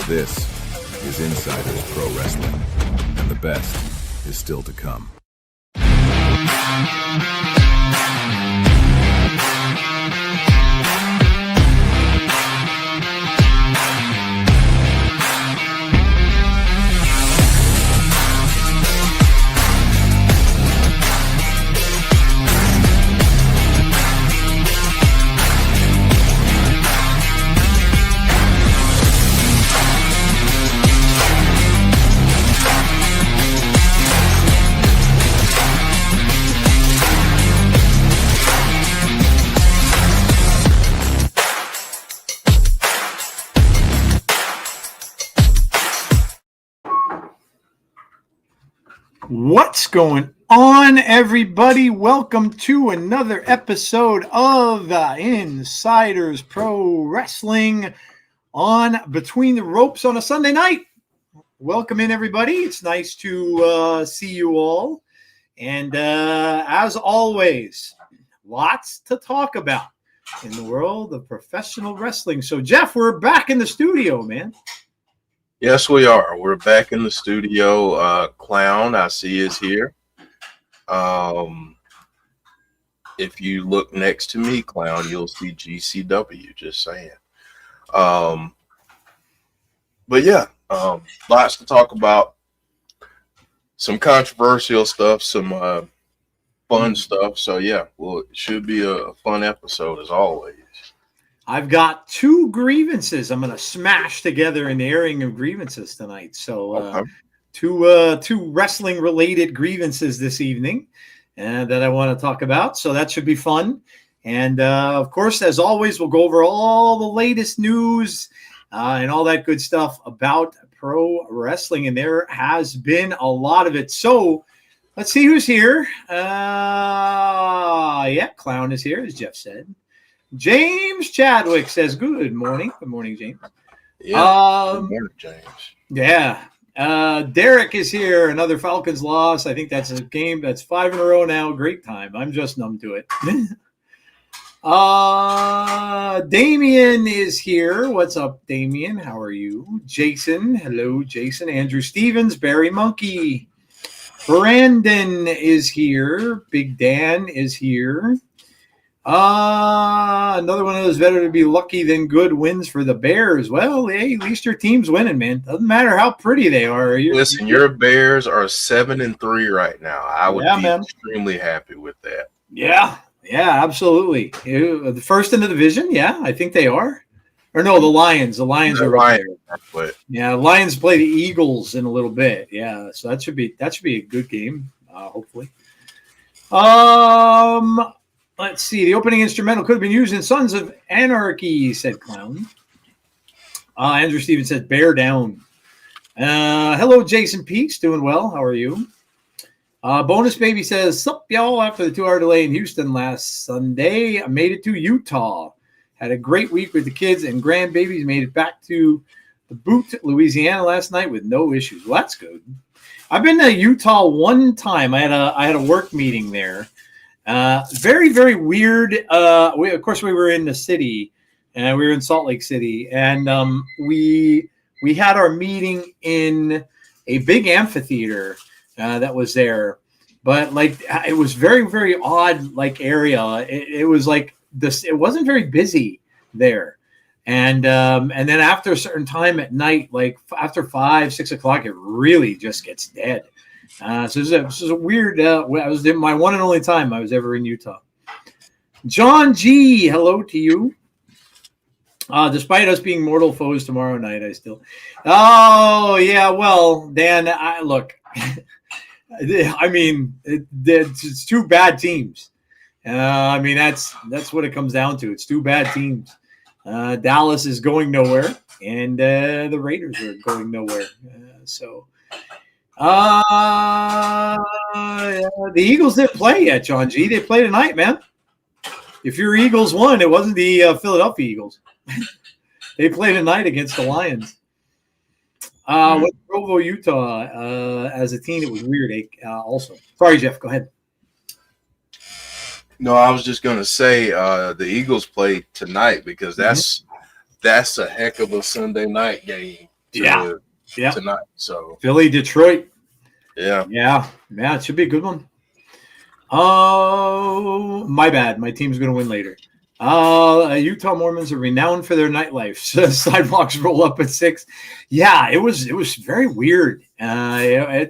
This is Insiders Pro Wrestling, and the best is still to come. What's going on, everybody? Welcome to another episode of Insiders Pro Wrestling on Between the Ropes on a Sunday night. Welcome in, everybody. It's nice to see you all. And as always, lots to talk about in the world of professional wrestling. So, Jeff, we're back in the studio, man. Yes, we are. We're back in the studio. Clown, I see, is here. If you look next to me, Clown, you'll see GCW, just saying. But yeah, lots to talk about. Some controversial stuff, some fun stuff. So yeah, well, it should be a fun episode as always. I've got two grievances I'm going to smash together in the airing of grievances tonight. So two wrestling-related grievances this evening that I want to talk about. So that should be fun. And, of course, as always, we'll go over all the latest news and all that good stuff about pro wrestling. And there has been a lot of it. So let's see who's here. Yeah, Clown is here, as Jeff said. James Chadwick says, good morning. Good morning, James. Yeah, good morning, James. Yeah. Derek is here. Another Falcons loss. I think that's a game that's 5 in a row now. Great time. I'm just numb to it. Damien is here. What's up, Damien? How are you? Jason. Hello, Jason. Andrew Stevens. Barry Monkey. Brandon is here. Big Dan is here. Another one of those better to be lucky than good wins for the Bears. Well, hey, at least your team's winning, man. Doesn't matter how pretty they are. Listen, your Bears are 7-3 right now. I would be extremely happy with that. Yeah, absolutely. The first in the division, yeah, I think they are. Or no, the Lions. The Lions are right there. Yeah, the Lions play the Eagles in a little bit. Yeah, so that should be a good game, hopefully. Let's see. The opening instrumental could have been used in Sons of Anarchy, said Clown. Andrew Stevens said, bear down. Hello, Jason Peaks. Doing well. How are you? Bonus Baby says, sup, y'all. After the 2-hour delay in Houston last Sunday, I made it to Utah. Had a great week with the kids and grandbabies. Made it back to the Boot, Louisiana last night with no issues. Well, that's good. I've been to Utah one time. I had a work meeting there. Very, very weird. Of course, we were in the city, and we were in Salt Lake City, and we had our meeting in a big amphitheater that was there. But like, it was very, very odd area. It was like this. It wasn't very busy there, and then after a certain time at night, like after 5, 6 o'clock, it really just gets dead. So this is a weird. I was in my one and only time I was ever in Utah. John G, hello to you. Despite us being mortal foes tomorrow night, I still. Oh yeah, well, Dan, look. I mean, it's two bad teams. I mean, that's what it comes down to. It's two bad teams. Dallas is going nowhere, and the Raiders are going nowhere. The Eagles didn't play yet, John G. They play tonight, man. If your Eagles won, it wasn't the Philadelphia Eagles. They play tonight against the Lions. With Provo, Utah, as a team, it was weird. Also, sorry, Jeff. Go ahead. No, I was just going to say the Eagles play tonight because that's a heck of a Sunday night game. Yeah. tonight. So Philly, Detroit. yeah. It should be a good one. Oh, my bad. My team's going to win later. Utah Mormons are renowned for their nightlife. So sidewalks roll up at 6. Yeah, it was very weird. I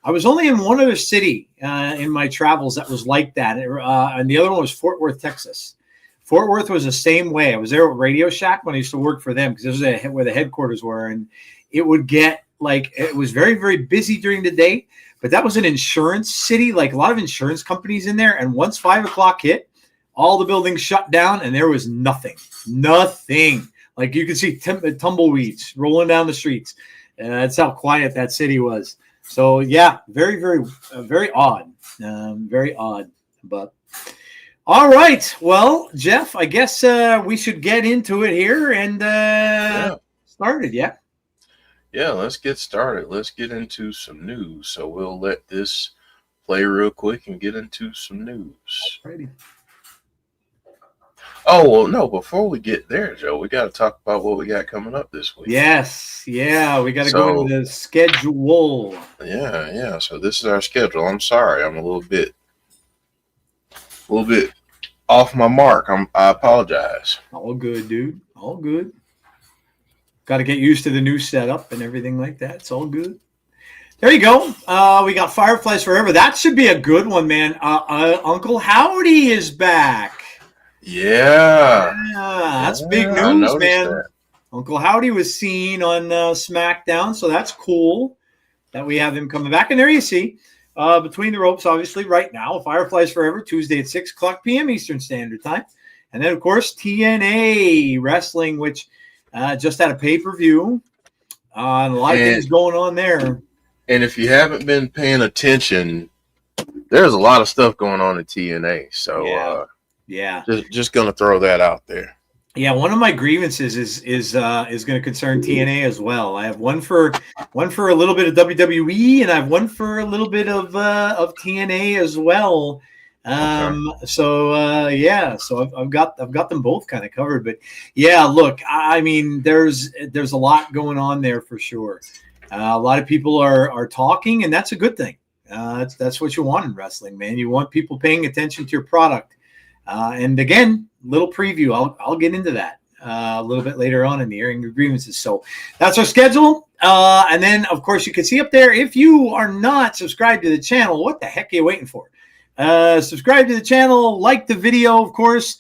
was only in one other city in my travels that was like that, and the other one was Fort Worth, Texas. Fort Worth was the same way. I was there at Radio Shack when I used to work for them because this was where the headquarters were, and it would get it was very, very busy during the day. But that was an insurance city, like a lot of insurance companies in there. And once 5 o'clock hit, all the buildings shut down and there was nothing. Like you could see tumbleweeds rolling down the streets. That's how quiet that city was. So yeah, very, very, very odd. Very odd. But all right. Well, Jeff, I guess we should get into it here and started. Yeah. Yeah, let's get started. Let's get into some news. So we'll let this play real quick and get into some news. Alrighty. Oh, well, no, before we get there, Joe, we got to talk about what we got coming up this week. Yes. Yeah, we got to go into the schedule. Yeah. So this is our schedule. I'm sorry. I'm a little bit off my mark. I apologize. All good, dude. All good. Got to get used to the new setup and everything like that. It's all good. There you go. We got Fireflies Forever. That should be a good one, man. Uncle Howdy is back. Yeah. That's big news, man. That. Uncle Howdy was seen on SmackDown, so that's cool that we have him coming back. And there you see, Between the Ropes, obviously, right now, Fireflies Forever, Tuesday at 6 o'clock p.m. Eastern Standard Time. And then, of course, TNA Wrestling, which just had a pay-per-view. A lot of things going on there. And if you haven't been paying attention, there's a lot of stuff going on in TNA. So, just going to throw that out there. Yeah, one of my grievances is going to concern TNA as well. I have one for a little bit of WWE, and I have one for a little bit of TNA as well. So I've got them both kind of covered. But yeah, look, I mean, there's a lot going on there for sure. A lot of people are talking, and that's a good thing. That's what you want in wrestling, man. You want people paying attention to your product. And again, little preview. I'll get into that a little bit later on in the airing of grievances. So that's our schedule. And then, of course, you can see up there, if you are not subscribed to the channel, what the heck are you waiting for? Subscribe to the channel, like the video, of course.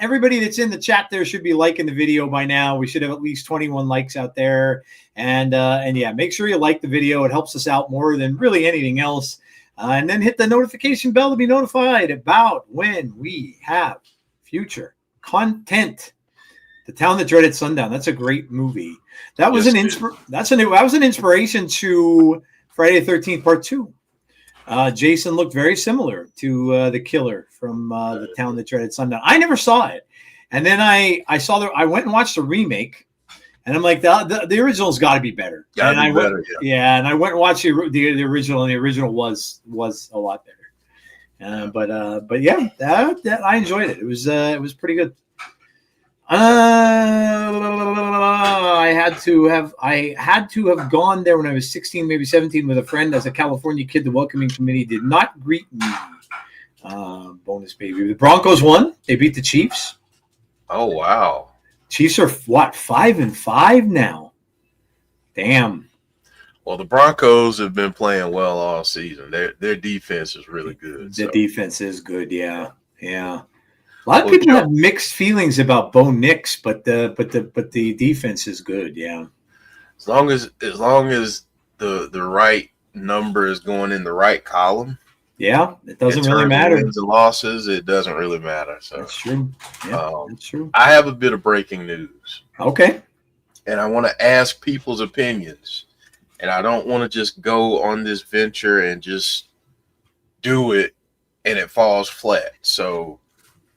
Everybody that's in the chat there should be liking the video by now. We should have at least 21 likes out there. And yeah, make sure you like the video. It helps us out more than really anything else. And then hit the notification bell to be notified about when we have future content. The Town That Dreaded Sundown. That's a great movie. That was an inspiration to Friday the 13th Part 2. Jason looked very similar to the killer from The Town That Dreaded Sundown. I never saw it, and then I went and watched the remake, and I'm like, the original's got to be better. And I went and watched the original, and the original was a lot better. But yeah, that I enjoyed it. It was pretty good. I had to have gone there when I was 16, maybe 17, with a friend as a California kid. The welcoming committee did not greet me. Bonus baby. The Broncos won. They beat the Chiefs. Oh wow! Chiefs are what, 5-5 now? Damn. Well, the Broncos have been playing well all season. Their defense is really good. The defense is good. Yeah. A lot of people have mixed feelings about Bo Nix, but the defense is good. Yeah. As long as the right number is going in the right column. Yeah, it doesn't really matter. Wins and losses, it doesn't really matter. So that's true. Yeah, that's true. I have a bit of breaking news. Okay. And I want to ask people's opinions. And I don't want to just go on this venture and just do it and it falls flat. So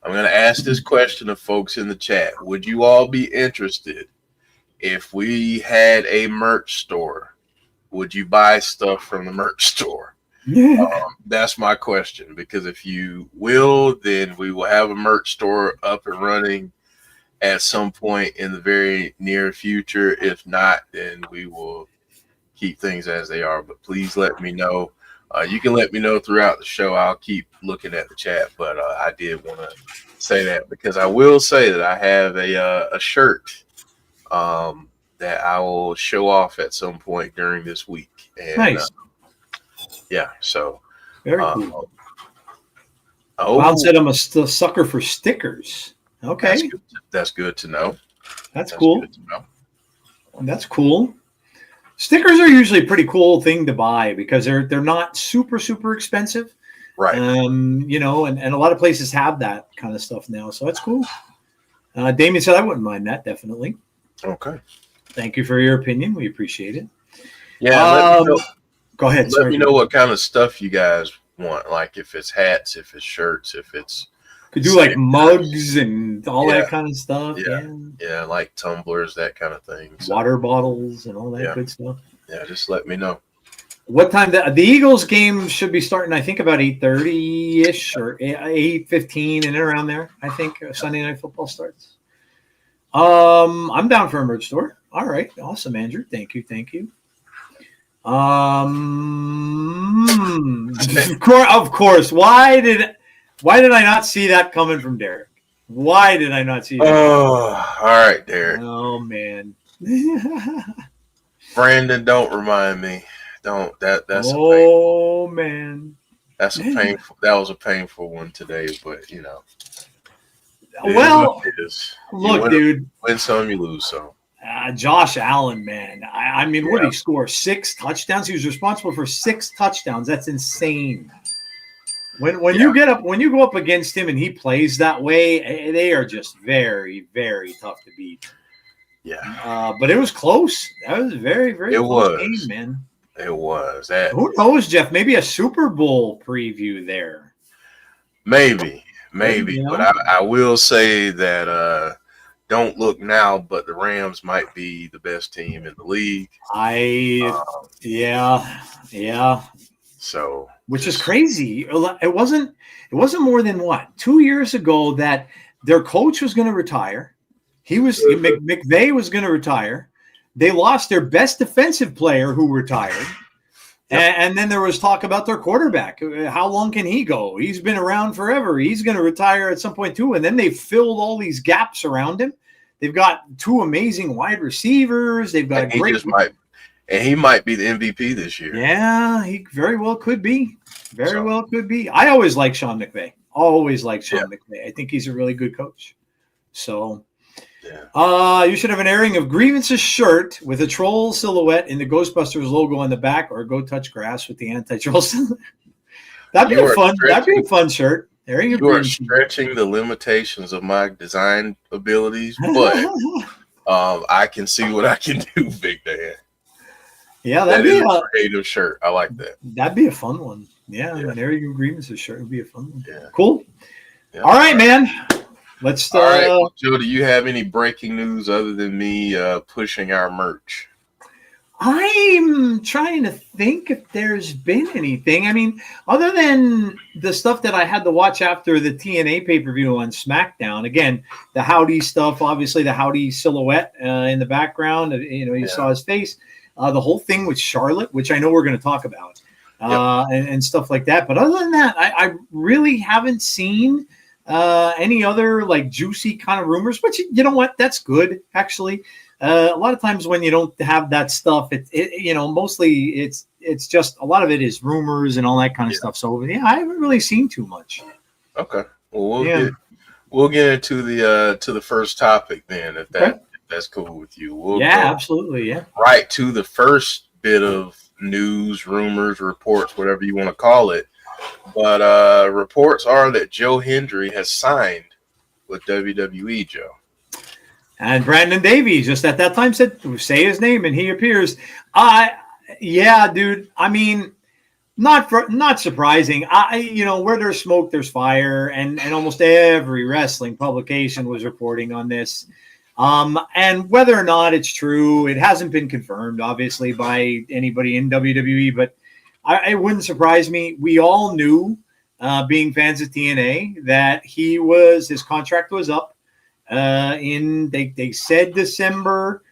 I'm going to ask this question of folks in the chat. Would you all be interested if we had a merch store? Would you buy stuff from the merch store? Yeah. That's my question, because if you will, then we will have a merch store up and running, at some point in the very near future. If not, then we will keep things as they are. But please let me know. You can let me know throughout the show. I'll keep looking at the chat, but I did want to say that because I will say that I have a shirt that I will show off at some point during this week, and Nice. yeah, so Very uh, cool. Clown oh, said I'm a sucker for stickers. Okay. that's good to know. That's That's cool. good to know. That's cool. Stickers are usually a pretty cool thing to buy because they're not super expensive. Right. You know, and a lot of places have that kind of stuff now. So that's cool. Damien said I wouldn't mind that, definitely. Okay. Thank you for your opinion. We appreciate it. Yeah. Let me know. Go ahead. Let me know what kind of stuff you guys want. Like if it's hats, if it's shirts, if it's could do like mugs and all that kind of stuff. Yeah, like tumblers, that kind of thing. So, water bottles and all that good stuff. Yeah, just let me know. What time the Eagles game should be starting? I think about 8:30-ish or 8:15 and around there. I think Sunday Night Football starts. I'm down for a merch store. All right, awesome, Andrew. Thank you. Of course. Why did I not see that coming from Derek? Why did I not see that? Oh, all right, Derek. Oh man. Brandon, don't remind me. Don't that's oh man. That's a painful. That was a painful one today, but you know. Well, look, dude. Win some, you lose some. Josh Allen, man. I mean, what did he score? 6 touchdowns. He was responsible for 6 touchdowns. That's insane. When you go up against him and he plays that way, they are just very, very tough to beat. Yeah. But it was close. That was a very, very close game, man. It was. Who knows, Jeff? Maybe a Super Bowl preview there. Maybe. But I will say that don't look now, but the Rams might be the best team in the league. Yeah. So, which is crazy. It wasn't more than 2 years ago that their coach was going to retire. McVay was going to retire. They lost their best defensive player who retired. And then there was talk about their quarterback. How long can he go? He's been around forever. He's going to retire at some point too. And then they filled all these gaps around him. They've got 2 amazing wide receivers. They've got he might be the MVP this year. Yeah, he very well could be. Well could be. I always like Sean McVay. McVay. I think he's a really good coach. So, you should have an airing of Grievances shirt with a troll silhouette in the Ghostbusters logo on the back, or Go Touch Grass with the anti-troll silhouette. That'd be a fun shirt. You are stretching the limitations of my design abilities, but I can see what I can do, Big Dan. Yeah, that'd be a creative shirt. I like that. That'd be a fun one. Yeah. An airing of Grievances shirt would be a fun one. Yeah. Cool. Yeah. All right, man. Let's. All right, well, Joe. Do you have any breaking news other than me pushing our merch? I'm trying to think if there's been anything. I mean, other than the stuff that I had to watch after the TNA pay-per-view on SmackDown. Again, the Howdy stuff, obviously the Howdy silhouette in the background. You saw his face. The whole thing with Charlotte, which I know we're going to talk about, and stuff like that. But other than that, I really haven't seen any other like juicy kind of rumors. But you know what? That's good, actually. A lot of times when you don't have that stuff, mostly it's just a lot of it is rumors and all that kind of stuff. So I haven't really seen too much. Okay, well we'll get into the first topic then, if that's cool with you. We'll go absolutely, right to the first bit of news, rumors, reports, whatever you want to call it. But reports are that Joe Hendry has signed with WWE, Joe. And Brandon Davies just at that time said, say his name, and he appears. Dude. I mean, not surprising. Where there's smoke, there's fire, and almost every wrestling publication was reporting on this. And whether or not it's true, it hasn't been confirmed, obviously, by anybody in WWE, but it wouldn't surprise me. We all knew, being fans of TNA, that his contract was up. they said December.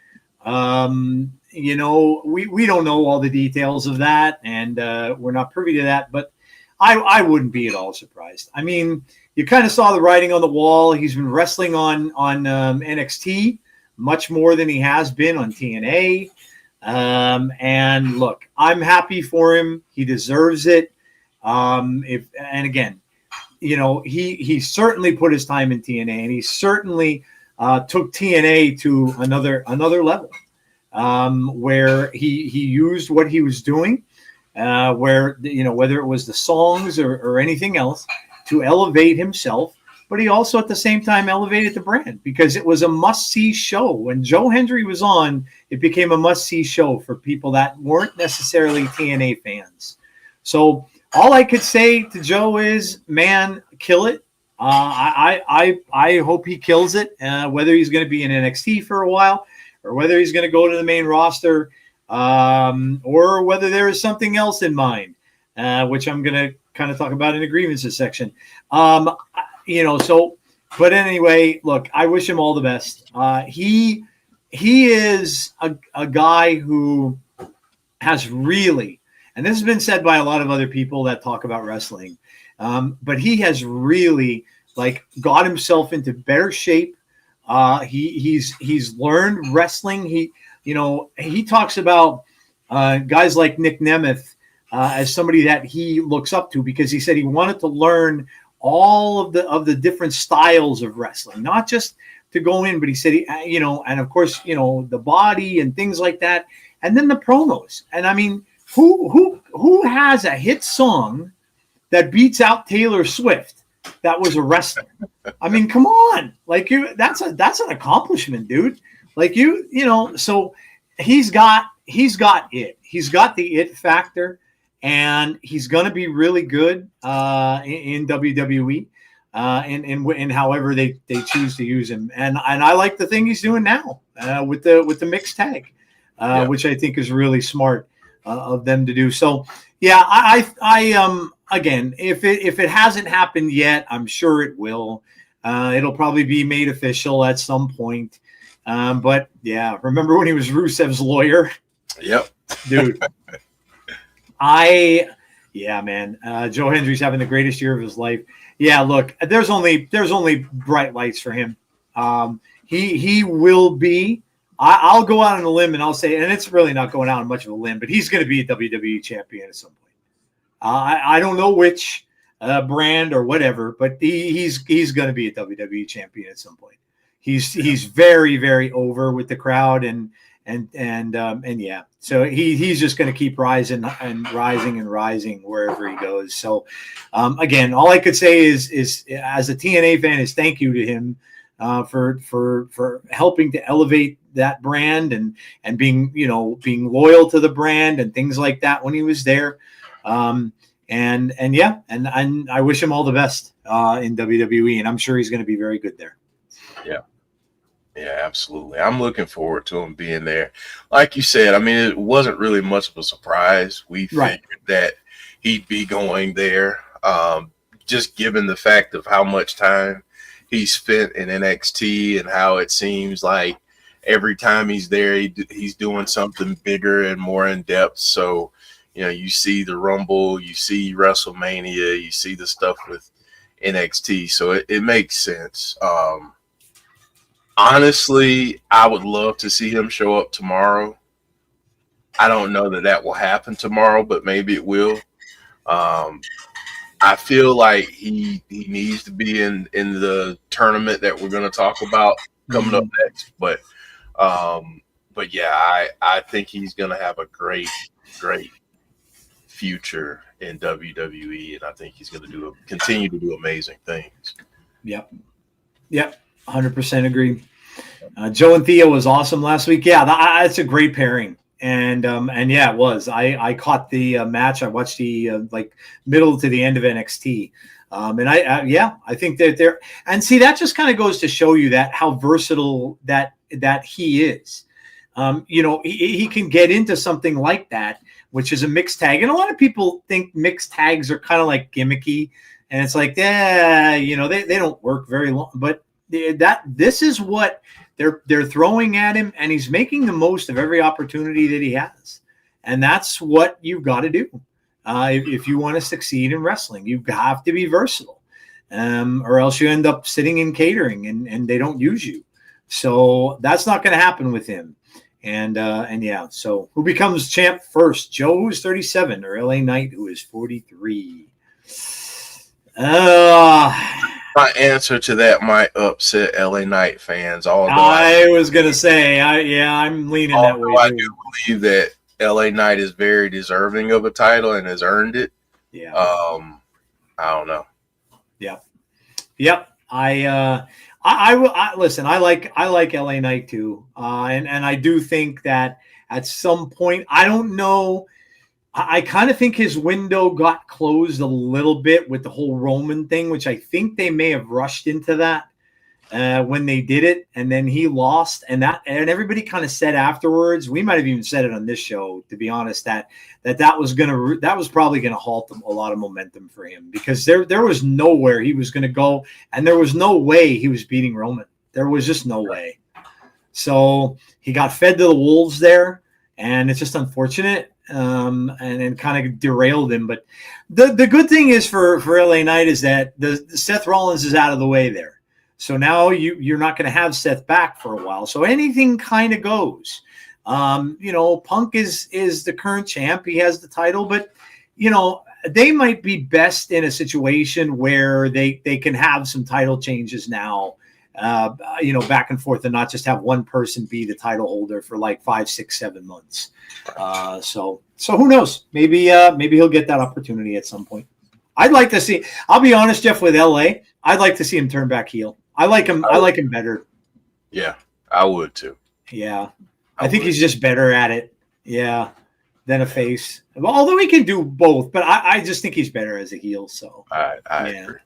You know, we don't know all the details of that, and we're not privy to that, but I wouldn't be at all surprised. I mean, you kind of saw the writing on the wall. He's been wrestling on NXT much more than he has been on TNA. And look, I'm happy for him. He deserves it. And again, you know, he certainly put his time in TNA, and he certainly took TNA to another level, where he used what he was doing, where, you know, whether it was the songs or anything else, to elevate himself. But he also at the same time elevated the brand, because it was a must-see show. When Joe Hendry was on, it became a must-see show for people that weren't necessarily TNA fans. So all I could say to Joe is, man, kill it. I hope he kills it, whether he's going to be in NXT for a while, or whether he's going to go to the main roster, or whether there is something else in mind, which I'm going to kind of talk about in the grievances section. You know, so, but anyway, look, I wish him all the best. He is a guy who has really, and this has been said by a lot of other people that talk about wrestling, but he has really like got himself into better shape. He's learned wrestling. He talks about guys like Nick Nemeth as somebody that he looks up to, because he said he wanted to learn all of the different styles of wrestling, not just to go in, but he said, and of course, the body and things like that, and then the promos. And I mean, who has a hit song that beats out Taylor Swift that was a wrestler? I mean, come on, like that's an accomplishment, dude. Like so he's got it. He's got the it factor. And he's going to be really good in WWE, and however they choose to use him. And I like the thing he's doing now with the mixed tag, which I think is really smart of them to do. So yeah, I again, if it hasn't happened yet, I'm sure it will. It'll probably be made official at some point. But yeah, remember when he was Rusev's lawyer? Yep, dude. Man, Joe Hendry's having the greatest year of his life. Yeah, look, there's only bright lights for him. He will be. I'll go out on a limb and I'll say, and it's really not going out on much of a limb, but he's going to be a WWE champion at some point. I don't know which brand or whatever, but he's going to be a WWE champion at some point. He's very, very over with the crowd, and yeah, so he's just going to keep rising and rising wherever he goes. So again, all I could say is as a TNA fan is thank you to him for helping to elevate that brand and being loyal to the brand and things like that when he was there. And I wish him all the best in WWE, and I'm sure he's going to be very good there. Yeah. Yeah, absolutely. I'm looking forward to him being there. Like you said, I mean, it wasn't really much of a surprise. We figured that he'd be going there, just given the fact of how much time he spent in NXT and how it seems like every time he's there, he's doing something bigger and more in depth. So, you see the Rumble, you see WrestleMania, you see the stuff with NXT. So it makes sense. Honestly, I would love to see him show up tomorrow. I don't know that will happen tomorrow, but maybe it will. I feel like he needs to be in the tournament that we're going to talk about coming up next. But yeah, I think he's going to have a great future in WWE, and I think he's going to continue to do amazing things. Yep. 100% agree. Joe and Theo was awesome last week. Yeah, that's a great pairing. And yeah, it was. I caught the match. I watched the middle to the end of NXT. And I think that they're, and see, that just kind of goes to show you that how versatile that he is. He can get into something like that, which is a mixed tag. And a lot of people think mixed tags are kind of like gimmicky, and it's like, they don't work very long. But This is what they're throwing at him, and he's making the most of every opportunity that he has. And that's what you've got to do. If you want to succeed in wrestling, you have to be versatile, or else you end up sitting in catering and they don't use you. So that's not going to happen with him. And yeah, so who becomes champ first? Joe, who's 37, or LA Knight, who is 43? My answer to that might upset LA Knight fans. Although I was going to say, I'm leaning that way. I do believe that LA Knight is very deserving of a title and has earned it. Yeah. I don't know. Yep. I listen. I like LA Knight too, and I do think that at some point, I don't know. I kind of think his window got closed a little bit with the whole Roman thing, which I think they may have rushed into that when they did it, and then he lost, and everybody kind of said afterwards. We might have even said it on this show, to be honest, that was probably gonna halt a lot of momentum for him, because there was nowhere he was gonna go, and there was no way he was beating Roman. There was just no way. So he got fed to the wolves there, and it's just unfortunate. And kind of derailed him. But the good thing is for LA Knight is that the Seth Rollins is out of the way there. So now you're not going to have Seth back for a while. So anything kind of goes. Punk is the current champ. He has the title, but they might be best in a situation where they can have some title changes now. Back and forth, and not just have one person be the title holder for like 5, 6, 7 months. So who knows? Maybe he'll get that opportunity at some point. I'd like to see. I'll be honest, Jeff, with LA, I'd like to see him turn back heel. I like him. I like him better. Yeah, I would too. Yeah, I think he's just better at it. Yeah, than a face. Although he can do both, but I just think he's better as a heel. So I agree.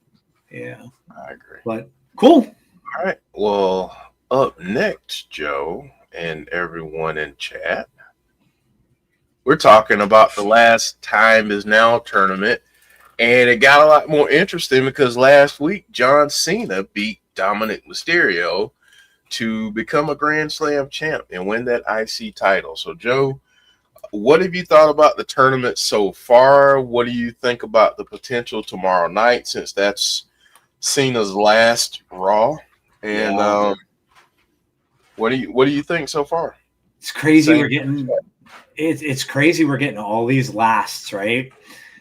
Yeah, I agree. But cool. All right. Well, up next, Joe and everyone in chat, we're talking about the Last Time Is Now tournament, and it got a lot more interesting because last week John Cena beat Dominic Mysterio to become a Grand Slam champ and win that IC title. So, Joe, what have you thought about the tournament so far? What do you think about the potential tomorrow night, since that's Cena's last Raw? And what do you think so far? It's crazy. It's crazy. We're getting all these lasts, right?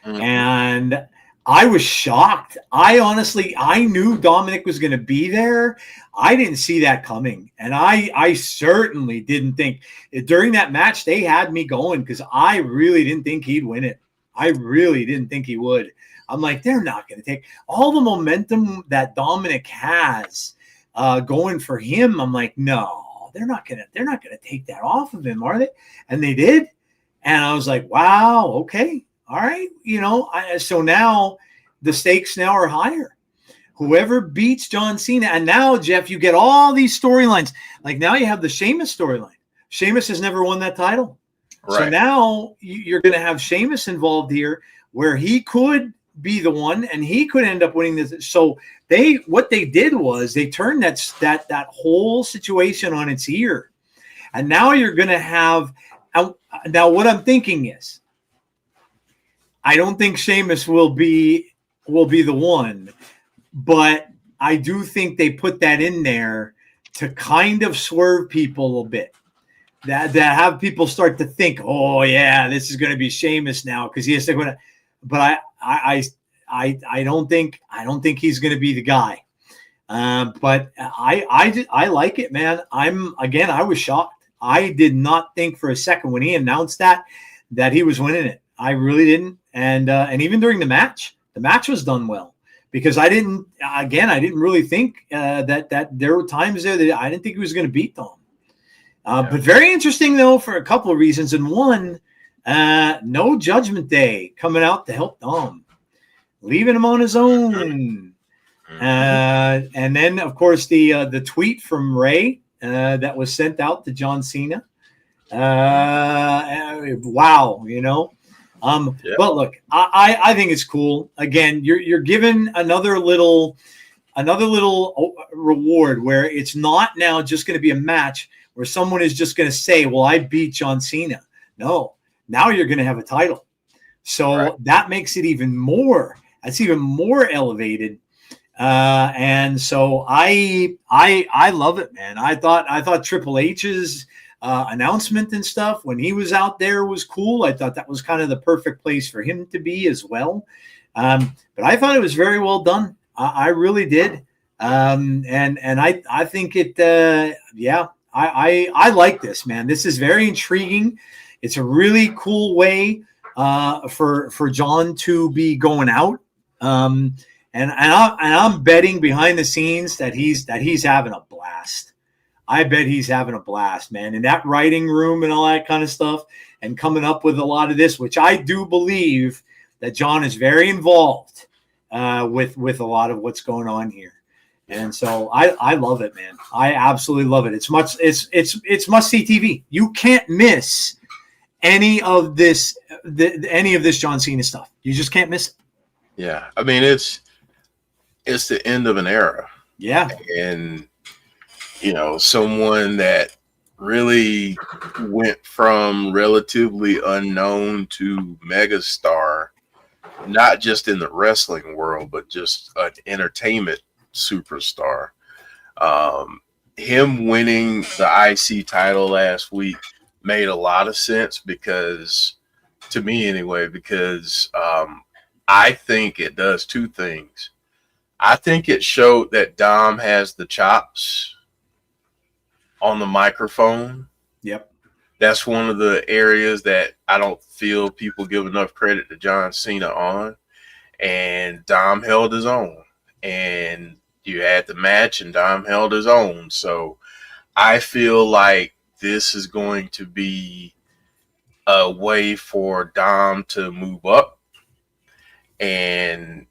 Mm-hmm. And I was shocked. I knew Dominic was going to be there. I didn't see that coming. And I certainly didn't think during that match, they had me going, because I really didn't think he'd win it. I really didn't think he would. I'm like, they're not going to take all the momentum that Dominic has going for him. I'm like, no, they're not gonna take that off of him, are they? And they did. And I was like, wow, okay, all right. So now the stakes now are higher. Whoever beats John Cena, and now, Jeff, you get all these storylines. Like now you have the Sheamus storyline. Sheamus has never won that title. Right. So now you're going to have Sheamus involved here, where he could be the one, and he could end up winning this. So what they did was they turned that whole situation on its ear, and now you're going to have. Now what I'm thinking is, I don't think Sheamus will be the one, but I do think they put that in there to kind of swerve people a little bit. That have people start to think, oh yeah, this is going to be Sheamus now because he has to go. But I don't think he's going to be the guy. But I like it, man. I was shocked. I did not think for a second when he announced that he was winning it. I really didn't. And even during the match was done well, because I didn't really think that there were times there that I didn't think he was going to beat Dom. But very interesting though, for a couple of reasons. And one, no Judgment Day coming out to help Dom, leaving him on his own. And then of course the tweet from Ray that was sent out to John Cena. Wow, But look, I think it's cool. Again, you're given another little reward where it's not now just going to be a match where someone is just going to say, well, I beat John Cena. No, now you're going to have a title. So that makes it even more, that's even more elevated. And so I love it, man. I thought Triple H's announcement and stuff when he was out there was cool. I thought that was kind of the perfect place for him to be as well. But I thought it was very well done. I really did. And I think it, I like this, man. This is very intriguing. It's a really cool way for John to be going out. And I'm betting behind the scenes that he's having a blast. I bet he's having a blast, man, in that writing room and all that kind of stuff, and coming up with a lot of this, which I do believe that John is very involved with a lot of what's going on here. And so I love it, man. I absolutely love it. It's must see TV. You can't miss any of this John Cena stuff. You just can't miss it. Yeah, I mean it's the end of an era. Yeah, and someone that really went from relatively unknown to megastar, not just in the wrestling world, but just an entertainment superstar. Him winning the IC title last week made a lot of sense because I think it does two things. I think it showed that Dom has the chops on the microphone. Yep. That's one of the areas that I don't feel people give enough credit to John Cena on. And Dom held his own. And you had the match and Dom held his own. So I feel like this is going to be a way for Dom to move up and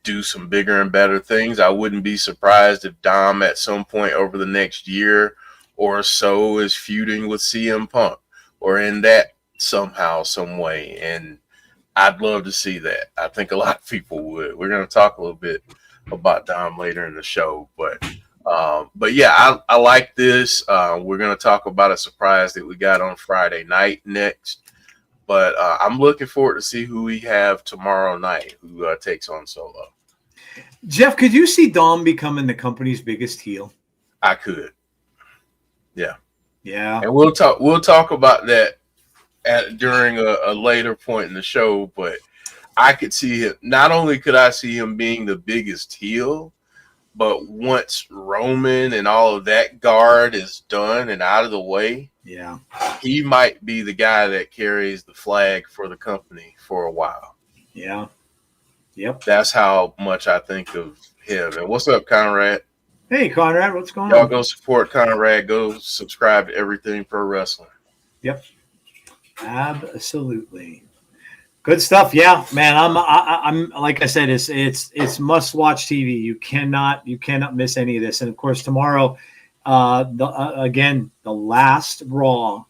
do some bigger and better things. I wouldn't be surprised if Dom at some point over the next year or so is feuding with CM Punk or in that somehow, some way. And I'd love to see that. I think a lot of people would. We're going to talk a little bit about Dom later in the show, but yeah, I like this. We're going to talk about a surprise that we got on Friday night next. But I'm looking forward to see who we have tomorrow night, who takes on Solo. Jeff, could you see Dom becoming the company's biggest heel? I could. Yeah. Yeah. And we'll talk about that during a later point in the show. But I could see him. Not only could I see him being the biggest heel, but once Roman and all of that guard is done and out of the way, yeah, he might be the guy that carries the flag for the company for a while. Yeah. Yep. That's how much I think of him. And what's up, Conrad? Hey, Conrad, what's going Y'all on? go support Conrad. Go subscribe to Everything Pro Wrestling. Yep. Absolutely. Good stuff. Yeah, man. I'm like I said, it's must watch TV. You cannot miss any of this. And of course, tomorrow, the last Raw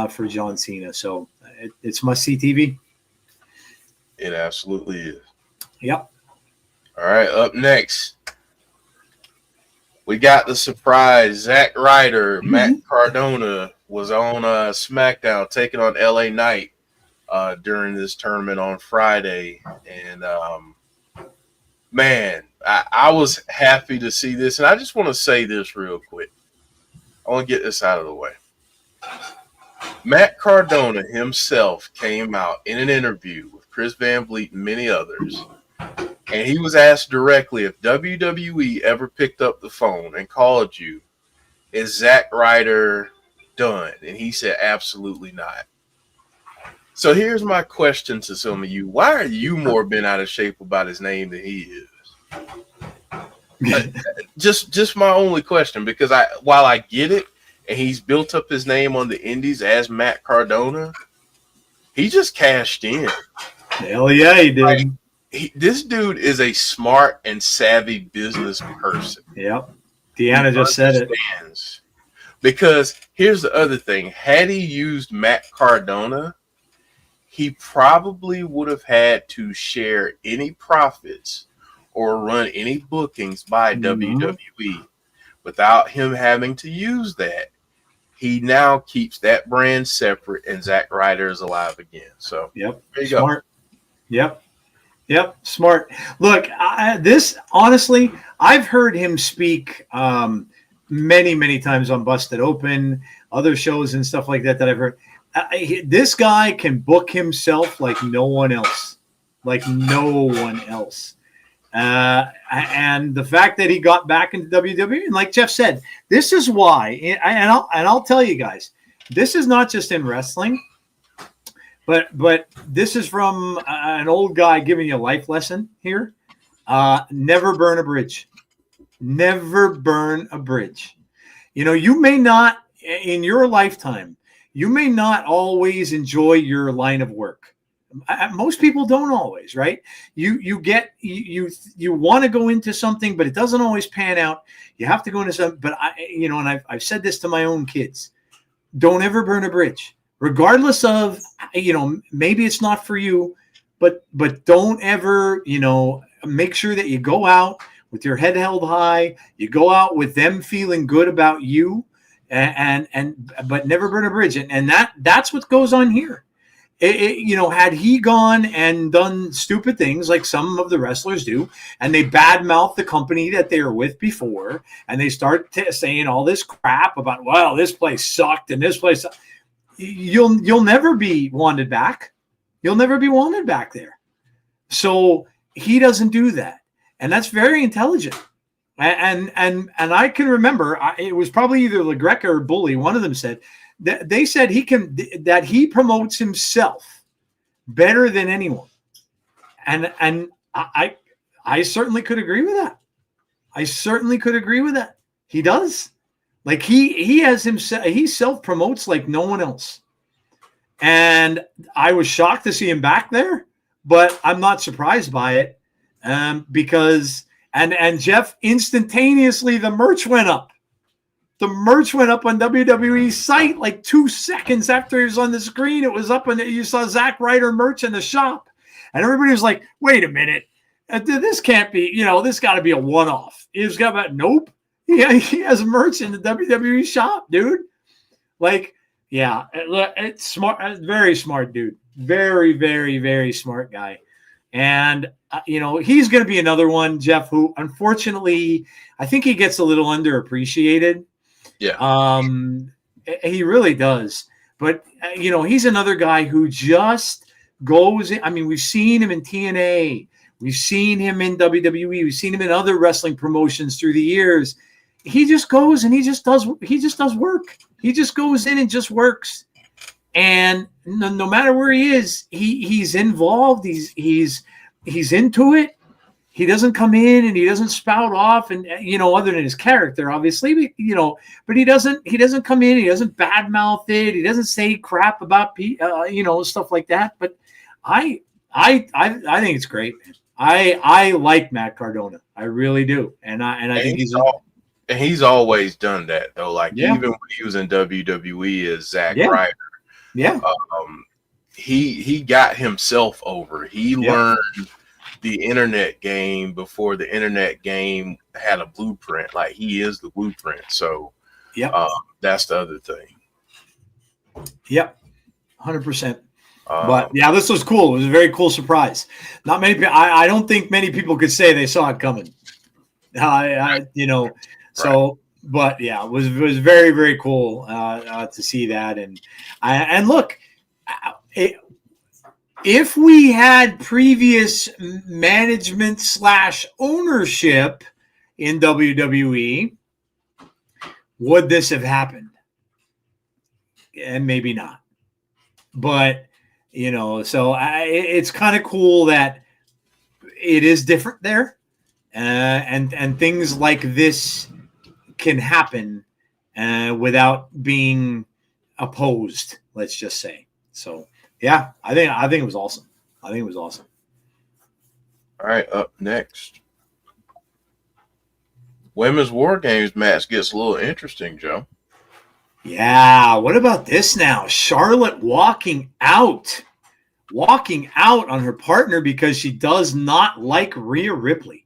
for John Cena. So it's must see TV. It absolutely is. Yep. All right. Up next, we got the surprise. Zack Ryder, Matt Cardona was on SmackDown taking on LA Knight during this tournament on Friday. And man, I was happy to see this. And I just want to say this real quick. I want to get this out of the way. Matt Cardona himself came out in an interview with Chris Van Vliet and many others. And he was asked directly if WWE ever picked up the phone and called you, is Zack Ryder done? And he said, absolutely not. So here's my question to some of you. Why are you more bent out of shape about his name than he is? Just my only question, because while I get it, and he's built up his name on the indies as Matt Cardona, he just cashed in. Hell yeah, he did. Like, this dude is a smart and savvy business person. Yep. Deanna just said it. Because here's the other thing. Had he used Matt Cardona, he probably would have had to share any profits or run any bookings by Mhm. WWE without him having to use that. He now keeps that brand separate, and Zack Ryder is alive again. So Yep. there you go. Smart. Yep. Yep. Smart. Look, this honestly, I've heard him speak many, many times on Busted Open, other shows and stuff like that that I've heard. This guy can book himself like no one else. Like no one else. And the fact that he got back into WWE, and like Jeff said, this is why, and I'll tell you guys, this is not just in wrestling, but this is from an old guy giving you a life lesson here. Never burn a bridge. Never burn a bridge. You know, you may not in your lifetime, you may not always enjoy your line of work. Most people don't always, right? You want to go into something, but it doesn't always pan out. You have to go into something. But and I've said this to my own kids: don't ever burn a bridge, regardless of maybe it's not for you, but don't ever make sure that you go out with your head held high. You go out with them feeling good about you, and but never burn a bridge. And that's what goes on here. Had he gone and done stupid things like some of the wrestlers do, and they badmouth the company that they were with before, and they start saying all this crap about, well, this place sucked and this place, you'll never be wanted back. You'll never be wanted back there. So he doesn't do that, and that's very intelligent. And I can remember it was probably either LaGreca or Bully. One of them said. They said that he promotes himself better than anyone, and I certainly could agree with that. I certainly could agree with that. He does, like he has himself. He self promotes like no one else, and I was shocked to see him back there, but I'm not surprised by it because and Jeff, instantaneously the merch went up. The merch went up on WWE's site like 2 seconds after he was on the screen. It was up, and you saw Zack Ryder merch in the shop. And everybody was like, wait a minute. This can't be, this got to be a one-off. He's got, nope. He has merch in the WWE shop, dude. Like, yeah, it's smart. Very smart dude. Very, very, very smart guy. And, he's going to be another one, Jeff, who unfortunately, I think he gets a little underappreciated. Yeah. He really does. But, he's another guy who just goes in. I mean, we've seen him in TNA. We've seen him in WWE. We've seen him in other wrestling promotions through the years. He just goes and he just does work. He just goes in and just works. And no matter where he is, he's involved. He's into it. He doesn't come in and he doesn't spout off, and other than his character, obviously, but he doesn't come in. He doesn't badmouth it. He doesn't say crap about stuff like that. But I think it's great, man. I like Matt Cardona. I really do, and I think he's always done that though. Like Yeah. even when he was in WWE as Zack Yeah. Ryder, yeah. He got himself over. He Yeah. learned the internet game before the internet game had a blueprint. Like he is the blueprint. So that's the other thing. Yep. 100%. But yeah, this was cool. It was a very cool surprise. Not many people, I don't think many people could say they saw it coming. So, but yeah, it was very, very cool to see that. And look, if we had previous management / ownership in WWE, would this have happened? And maybe not. But, so it's kind of cool that it is different there. And things like this can happen without being opposed, let's just say. So, yeah, I think it was awesome. All right, up next, Women's War Games match gets a little interesting, Joe. Yeah, what about this now? Charlotte walking out on her partner because she does not like Rhea Ripley.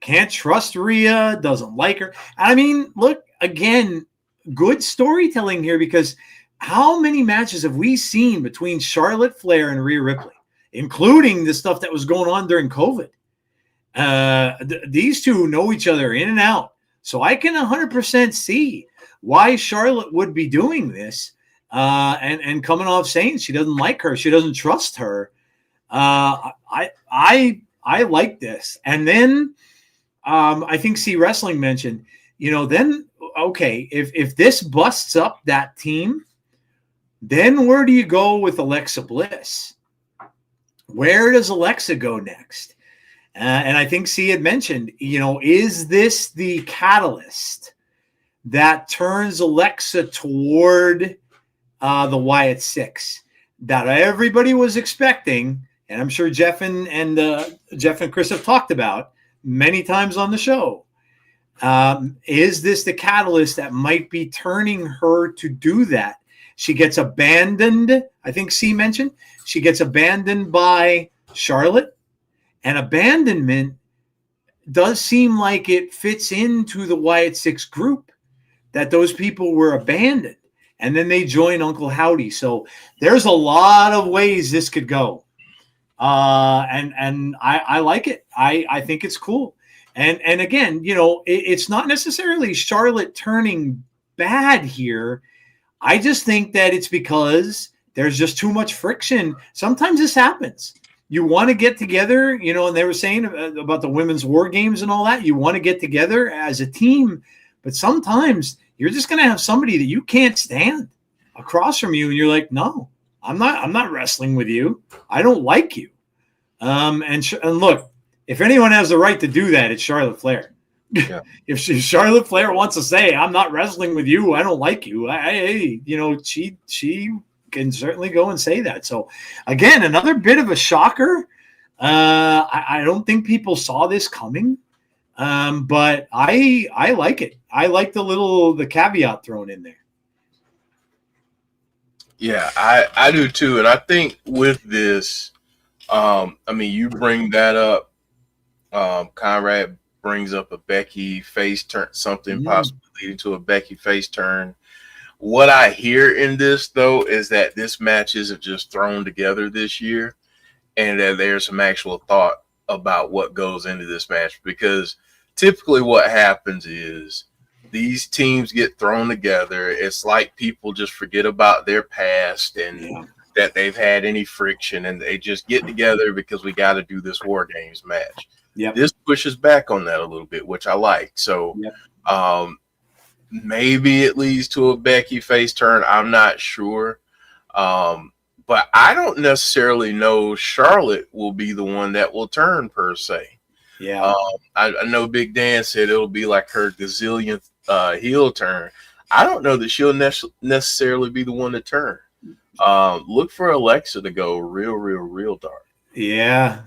Can't trust Rhea, doesn't like her. I mean, look, again, good storytelling here, because how many matches have we seen between Charlotte Flair and Rhea Ripley, including the stuff that was going on during COVID? These two know each other in and out. So I can 100% see why Charlotte would be doing this and coming off saying she doesn't like her. She doesn't trust her. I like this. And then I think C Wrestling mentioned, then, okay, if this busts up that team, then where do you go with Alexa Bliss? Where does Alexa go next? And I think C had mentioned, is this the catalyst that turns Alexa toward the Wyatt Six that everybody was expecting? And I'm sure Jeff and Chris have talked about many times on the show. Is this the catalyst that might be turning her to do that? She gets abandoned. I think C mentioned she gets abandoned by Charlotte. And abandonment does seem like it fits into the Wyatt Six group, that those people were abandoned. And then they join Uncle Howdy. So there's a lot of ways this could go. And I like it. I think it's cool. And again, it's not necessarily Charlotte turning bad here. I just think that it's because there's just too much friction. Sometimes this happens. You want to get together, and they were saying about the women's war games and all that. You want to get together as a team, but sometimes you're just going to have somebody that you can't stand across from you, and you're like, no, I'm not wrestling with you. I don't like you. And look, if anyone has the right to do that, it's Charlotte Flair. Yeah. if Charlotte Flair wants to say, I'm not wrestling with you, I don't like you, she can certainly go and say that. So again, another bit of a shocker. I don't think people saw this coming, but I like it. I like the caveat thrown in there. Yeah, I do too. And I think with this, you bring that up. Conrad brings up a Becky face turn, something possibly leading to a Becky face turn. What I hear in this, though, is that this match isn't just thrown together this year, and that there's some actual thought about what goes into this match. Because typically what happens is these teams get thrown together. It's like people just forget about their past and that they've had any friction, and they just get together because we got to do this War Games match. Yep. This pushes back on that a little bit, which I like. So maybe it leads to a Becky face turn. I'm not sure. But I don't necessarily know Charlotte will be the one that will turn per se. Yeah. I know Big Dan said it'll be like her gazillionth heel turn. I don't know that she'll necessarily be the one to turn. Look for Alexa to go real dark. Yeah.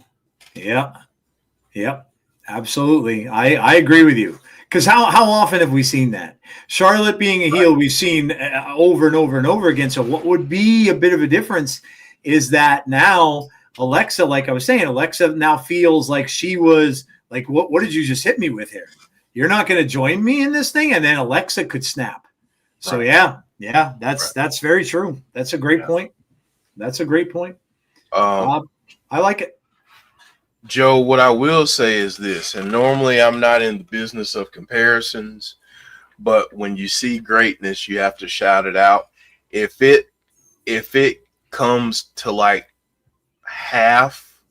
Yep. Absolutely. I agree with you. Because how often have we seen that? Charlotte being a heel, we've seen over and over and over again. So what would be a bit of a difference is that now Alexa, like I was saying, Alexa now feels like she was like, what did you just hit me with here? You're not going to join me in this thing? And then Alexa could snap. So yeah, that's very true. That's a great point. That's a great point. I like it. Joe, what I will say is this, and normally I'm not in the business of comparisons, but when you see greatness, you have to shout it out. If it comes to like half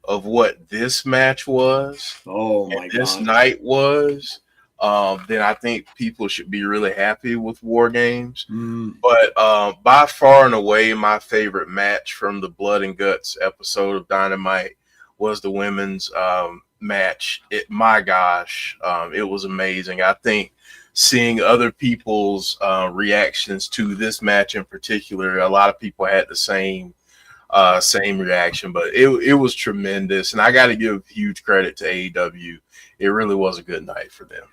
of what this match was, this night was, then I think people should be really happy with War Games. But by far and away, my favorite match from the Blood and Guts episode of Dynamite was the women's match. My gosh, it was amazing. I think seeing other people's reactions to this match in particular, a lot of people had the same reaction, but it was tremendous. And I got to give huge credit to AEW. It really was a good night for them.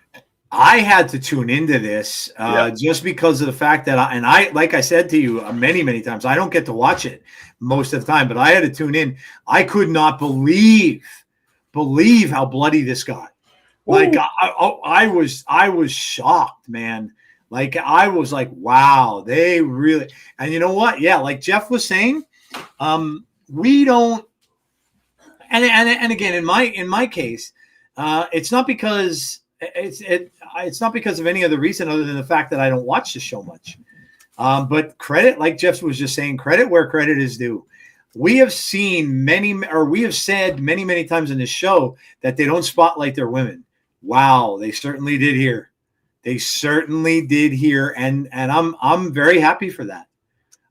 I had to tune into this just because of the fact that I like I said to you many times, I don't get to watch it most of the time, but I had to tune in. I could not believe how bloody this got. Like Woo. I was shocked, man. Like I was like, wow, they really. And you know what? Yeah, like Jeff was saying, we don't. And again, in my case, it's not because it's not because of any other reason other than the fact that I don't watch the show much. But credit, like Jeff was just saying, credit where credit is due. We have seen we have said many times in this show that they don't spotlight their women. Wow, they certainly did here. They certainly did here, and I'm very happy for that.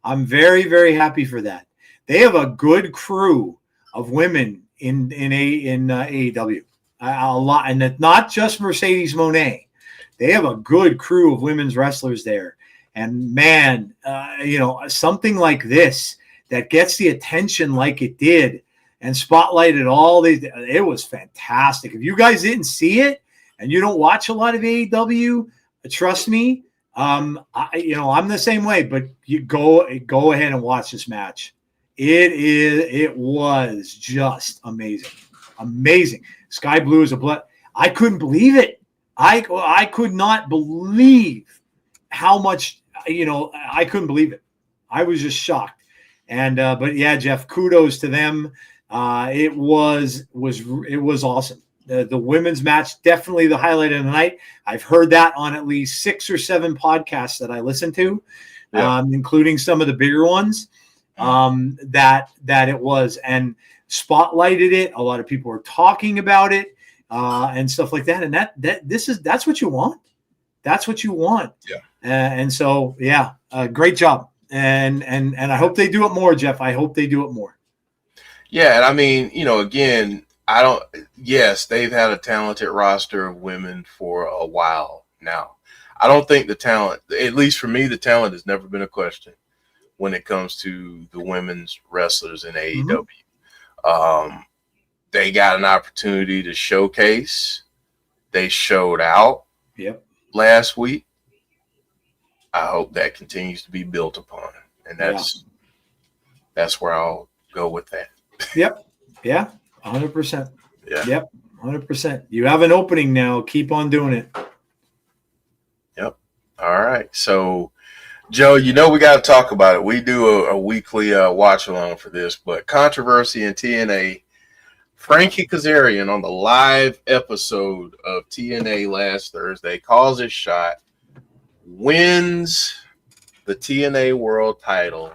I'm very happy for that. They have a good crew of women in AEW, a lot, and it's not just Mercedes Moné. They have a good crew of women's wrestlers there, and man, something like this that gets the attention like it did and spotlighted it was fantastic. If you guys didn't see it and you don't watch a lot of AEW, trust me, I'm the same way, but you go ahead and watch this match. It was just amazing. Sky Blue is a blood. I couldn't believe it. I could not believe how much, I couldn't believe it. I was just shocked. And but yeah, Jeff, kudos to them. It was awesome. The women's match, definitely the highlight of the night. I've heard that on at least 6 or 7 podcasts that I listen to, including some of the bigger ones. That it was, and spotlighted it. A lot of people were talking about it and stuff like that. And that's what you want. That's what you want. Yeah. And so great job. And I hope they do it more, Jeff. I hope they do it more. Yeah, and I mean, again, yes, they've had a talented roster of women for a while now. I don't think the talent, at least for me, the talent has never been a question when it comes to the women's wrestlers in AEW. They got an opportunity to showcase. They showed out last week. I hope that continues to be built upon. And that's where I'll go with that. Yep. Yeah. 100%. Yeah. Yep. 100%. You have an opening now. Keep on doing it. Yep. All right. So, Joe, we got to talk about it. We do a weekly watch along for this, but controversy in TNA. Frankie Kazarian on the live episode of TNA last Thursday calls his shot, wins the TNA World title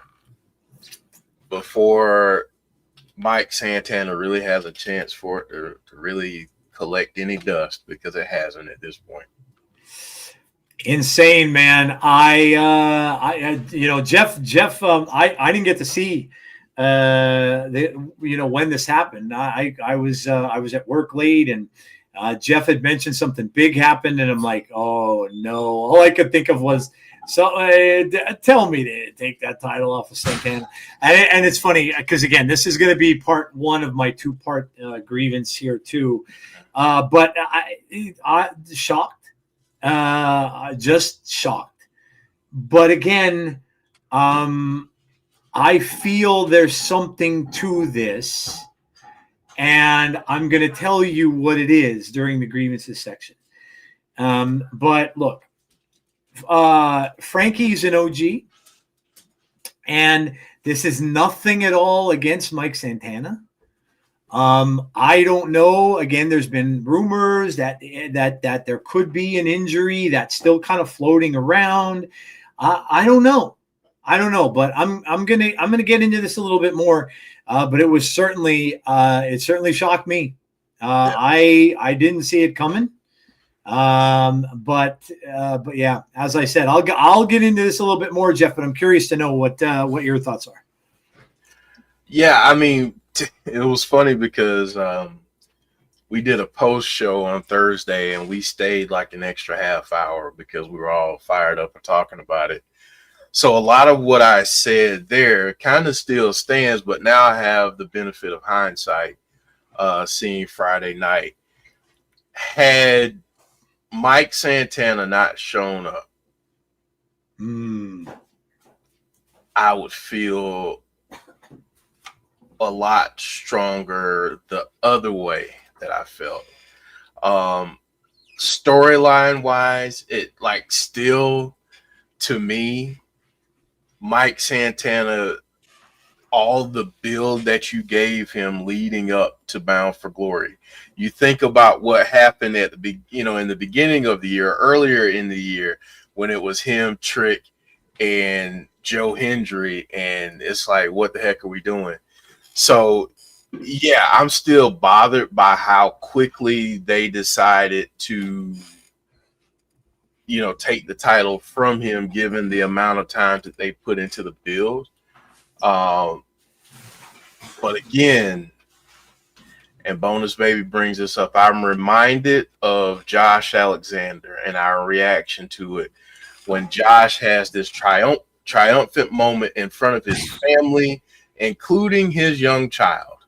before Mike Santana really has a chance for it to really collect any dust, because it hasn't at this point. Insane, man. Jeff, I didn't get to see when this happened. I was at work late, and Jeff had mentioned something big happened, and I'm like, oh no. All I could think of was, tell me to take that title off of Santana. And it's funny because, again, this is going to be part 1 of my 2-part grievance here too. But I shocked. Just shocked. But again, I feel there's something to this, and I'm going to tell you what it is during the grievances section. But look, Frankie's an OG, and this is nothing at all against Mike Santana. I don't know. Again, there's been rumors that there could be an injury that's still kind of floating around. I don't know, but I'm gonna get into this a little bit more. But it was certainly shocked me. I didn't see it coming. But yeah, as I said, I'll get into this a little bit more, Jeff. But I'm curious to know what your thoughts are. Yeah, I mean, it was funny because we did a post show on Thursday, and we stayed like an extra half hour because we were all fired up and talking about it. So a lot of what I said there kind of still stands, but now I have the benefit of hindsight, seeing Friday night. Had Mike Santana not shown up, I would feel a lot stronger the other way that I felt. storyline wise, it like still to me, Mike Santana, all the build that you gave him leading up to Bound for Glory. You think about what happened at in the beginning of the year, earlier in the year, when it was him, Trick, and Joe Hendry, and it's like, what the heck are we doing? So, yeah, I'm still bothered by how quickly they decided to, take the title from him, given the amount of time that they put into the build. Um, but again, and Bonus Baby brings this up, I'm reminded of Josh Alexander and our reaction to it when Josh has this triumphant moment in front of his family, including his young child,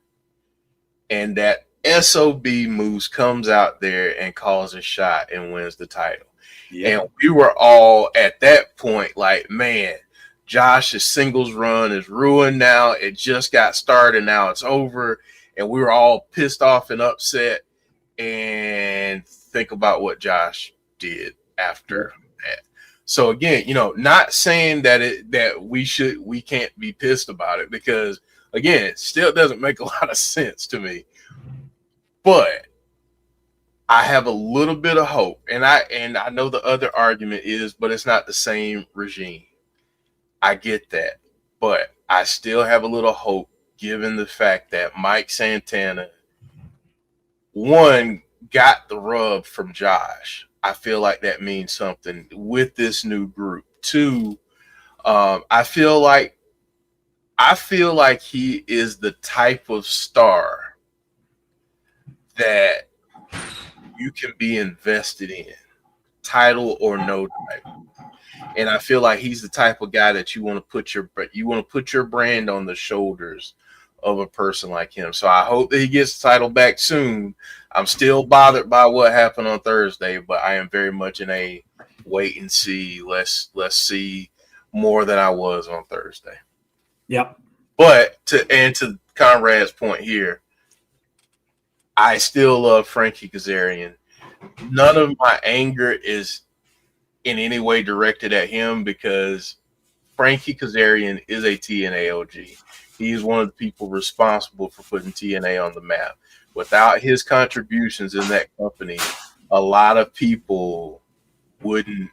and that SOB Moose comes out there and calls a shot and wins the title. Yeah. And we were all at that point like, man, Josh's singles run is ruined now. It just got started. Now it's over. And we were all pissed off and upset. And think about what Josh did after that. So again, not saying that we can't be pissed about it, because again, it still doesn't make a lot of sense to me. But I have a little bit of hope. And I know the other argument is, but it's not the same regime. I get that. But I still have a little hope, given the fact that Mike Santana, one, got the rub from Josh. I feel like that means something with this new group. Two, I feel like he is the type of star that you can be invested in, title or no title. And I feel like he's the type of guy that you want to put your brand on the shoulders of a person like him. So I hope that he gets the title back soon. I'm still bothered by what happened on Thursday, but I am very much in a wait and see. Let's see more than I was on Thursday. Yep. But to Conrad's point here, I still love Frankie Kazarian. None of my anger is in any way directed at him, because Frankie Kazarian is a TNA OG. He's one of the people responsible for putting TNA on the map. Without his contributions in that company, a lot of people wouldn't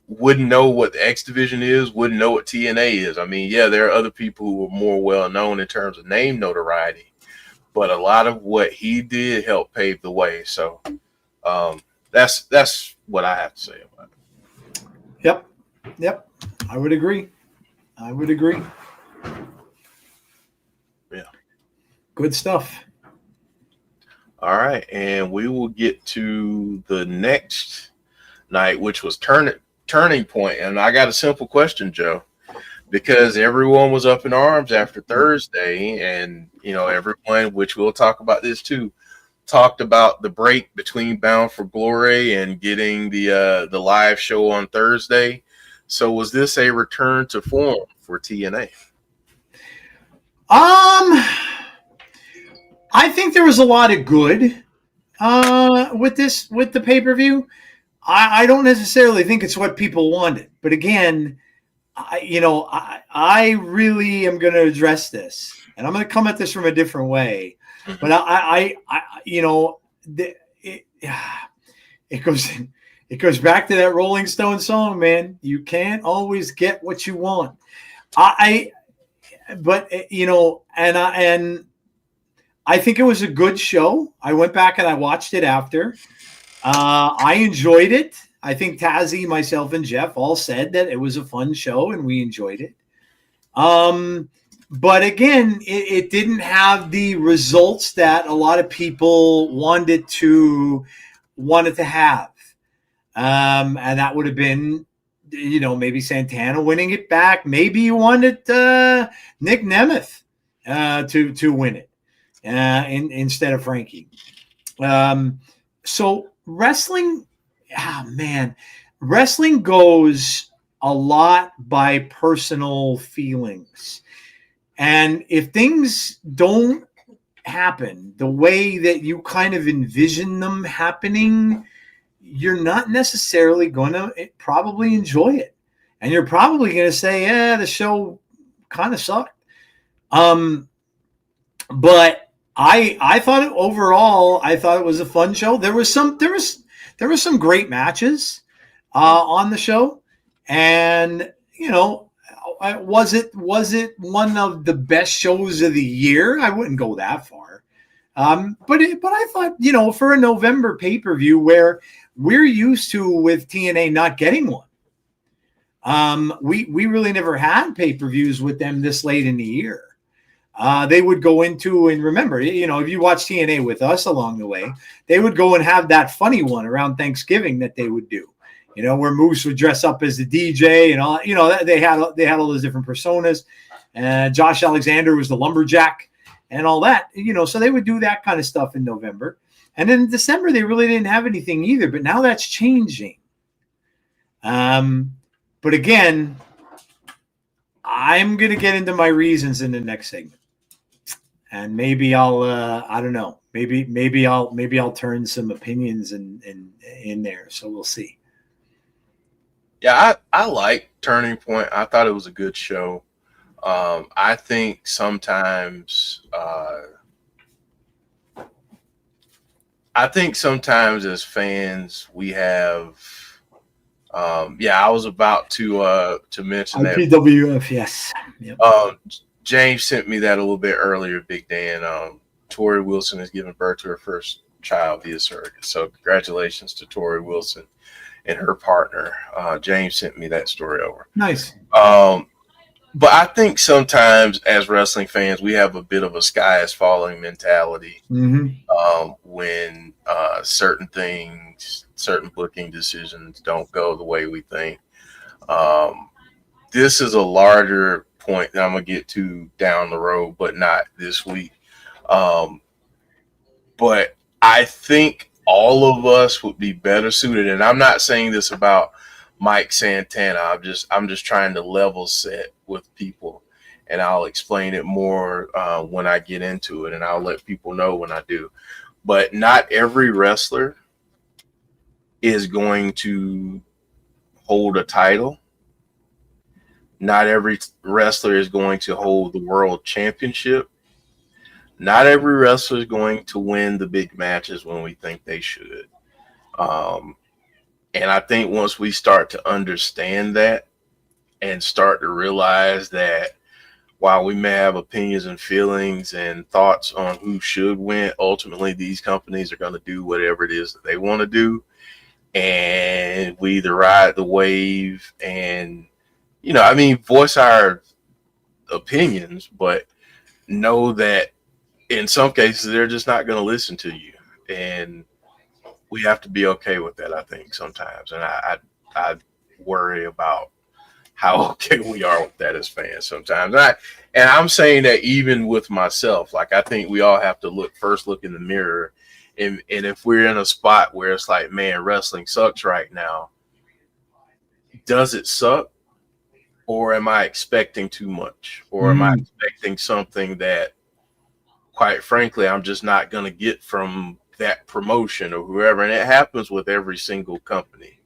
know what the X Division is, wouldn't know what TNA is. I mean, yeah, there are other people who are more well known in terms of name notoriety, but a lot of what he did helped pave the way. So that's what I have to say about it. Yep. I would agree. Yeah. Good stuff. All right, and we will get to the next night, which was Turning Point. And I got a simple question, Joe, because everyone was up in arms after Thursday, and everyone, which we'll talk about this too, talked about the break between Bound for Glory and getting the live show on Thursday. So was this a return to form for TNA? I think there was a lot of good with the pay-per-view. I don't necessarily think it's what people wanted, but again, I really am going to address this, and I'm going to come at this from a different way. But it goes back to that Rolling Stone song, man. You can't always get what you want. I think it was a good show. I went back and I watched it after. I enjoyed it. I think Tazzy, myself, and Jeff all said that it was a fun show and we enjoyed it. But again, it didn't have the results that a lot of people wanted to have. And that would have been, maybe Santana winning it back. Maybe you wanted Nick Nemeth to win it instead of Frankie. So wrestling, wrestling goes a lot by personal feelings. And if things don't happen, the way that you kind of envision them happening, you're not necessarily going to probably enjoy it. And you're probably going to say, yeah, the show kind of sucked. But I thought overall, I thought it was a fun show. There was some great matches on the show, and was it one of the best shows of the year? I wouldn't go that far. But I thought, for a November pay-per-view where we're used to with TNA not getting one, we really never had pay-per-views with them this late in the year. They would go into, and remember, if you watch TNA with us along the way, they would go and have that funny one around Thanksgiving that they would do, where Moose would dress up as the DJ and all, they had all those different personas. Josh Alexander was the lumberjack and all that, so they would do that kind of stuff in November. And then in December, they really didn't have anything either, but now that's changing. But again, I'm going to get into my reasons in the next segment. And maybe I'll, I don't know, maybe I'll turn some opinions in there. So we'll see. Yeah, I like Turning Point. I thought it was a good show. I think sometimes as fans we have. I was about to mention that IPWF, yes. Yep. James sent me that a little bit earlier, Big Dan. Tori Wilson has given birth to her first child via surrogate. So congratulations to Tori Wilson and her partner. James sent me that story over. Nice. But I think sometimes as wrestling fans, we have a bit of a sky is falling mentality when certain things, certain booking decisions don't go the way we think. This is a larger point that I'm going to get to down the road, but not this week. But I think all of us would be better suited, and I'm not saying this about Mike Santana. I'm just trying to level set with people, and I'll explain it more when I get into it, and I'll let people know when I do. But not every wrestler is going to hold a title. Not every wrestler is going to hold the world championship. Not every wrestler is going to win the big matches when we think they should. And I think once we start to understand that and start to realize that while we may have opinions and feelings and thoughts on who should win, ultimately these companies are going to do whatever it is that they want to do. And we either ride the wave and, voice our opinions, but know that in some cases they're just not going to listen to you. And we have to be okay with that, I think, sometimes. And I worry about how okay we are with that as fans sometimes. And I'm saying that even with myself, like I think we all have to look in the mirror. And if we're in a spot where it's like, man, wrestling sucks right now, does it suck? Or am I expecting too much? Or am I expecting something that, quite frankly, I'm just not going to get from that promotion or whoever? And it happens with every single company.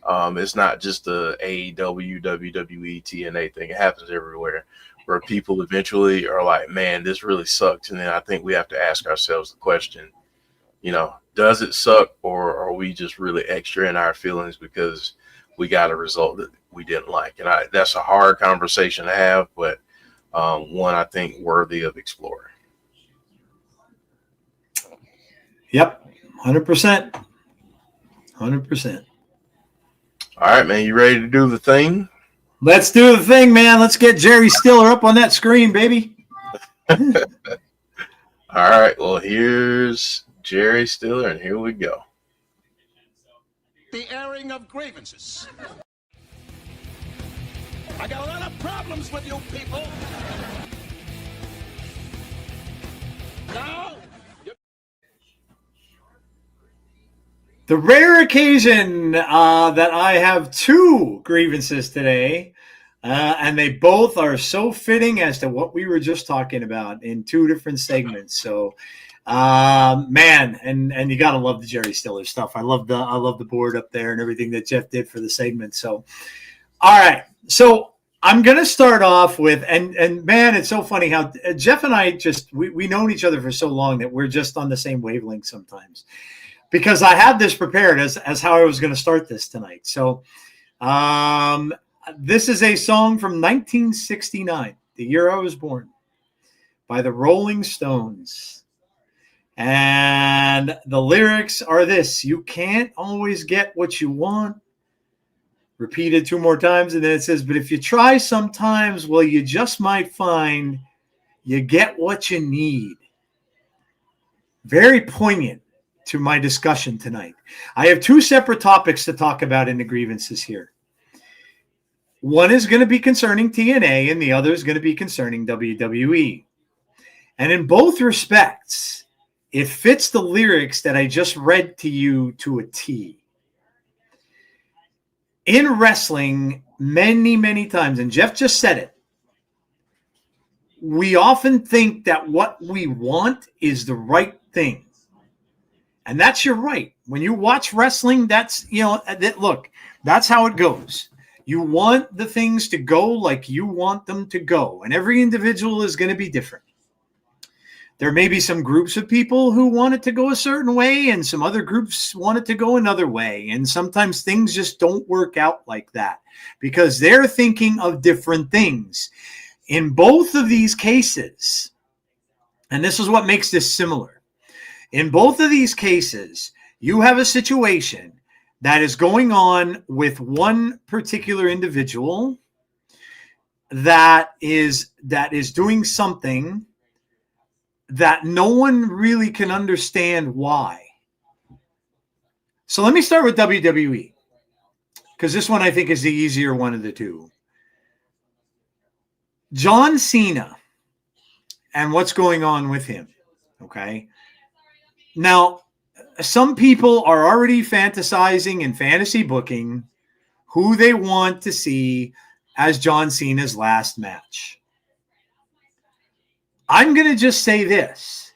It's not just the AEW, WWE, TNA thing. It happens everywhere where people eventually are like, man, this really sucks. And then I think we have to ask ourselves the question, does it suck, or are we just really extra in our feelings because we got a result that we didn't like? And that's a hard conversation to have, but one I think worthy of exploring. Yep, 100%. 100%. All right, man, you ready to do the thing? Let's do the thing, man. Let's get Jerry Stiller up on that screen, baby. All right, well, here's Jerry Stiller, and here we go. The airing of grievances. I got a lot of problems with you people. Now, the rare occasion that I have two grievances today. And they both are so fitting as to what we were just talking about in two different segments. So, man, and you gotta love the Jerry Stiller stuff. I love the board up there and everything that Jeff did for the segment. So, all right, so I'm gonna start off with and man, it's so funny how Jeff and I just we known each other for so long that we're just on the same wavelength sometimes. Because I had this prepared as how I was going to start this tonight. So, this is a song from 1969, the year I was born, by the Rolling Stones. And the lyrics are this: you can't always get what you want. Repeated two more times, and then it says, but if you try sometimes, well, you just might find you get what you need. Very poignant to my discussion tonight. I have two separate topics to talk about in the grievances here. One is going to be concerning TNA, and the other is going to be concerning WWE. And in both respects, it fits the lyrics that I just read to you to a T. In wrestling, many, many times, and Jeff just said it, we often think that what we want is the right thing. And that's your right. When you watch wrestling, that's, look, that's how it goes. You want the things to go like you want them to go. And every individual is going to be different. There may be some groups of people who want it to go a certain way, and some other groups want it to go another way. And sometimes things just don't work out like that because they're thinking of different things. In both of these cases, and this is what makes this similar. In both of these cases, you have a situation that is going on with one particular individual that is doing something that no one really can understand why. So let me start with WWE, because this one I think is the easier one of the two. John Cena and what's going on with him, okay? Now, some people are already fantasizing and fantasy booking who they want to see as John Cena's last match. I'm going to just say this.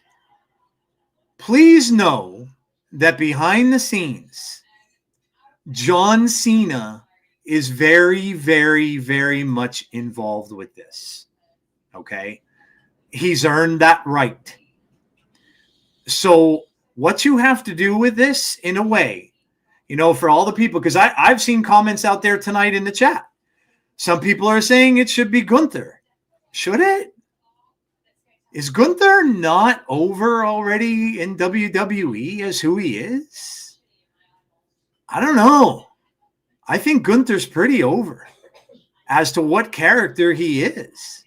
Please know that behind the scenes, John Cena is very, very, very much involved with this. Okay? He's earned that right. So what you have to do with this, in a way, for all the people, because I've seen comments out there tonight in the chat. Some people are saying it should be Gunther. Should it? Is Gunther not over already in WWE as who he is? I don't know. I think Gunther's pretty over as to what character he is.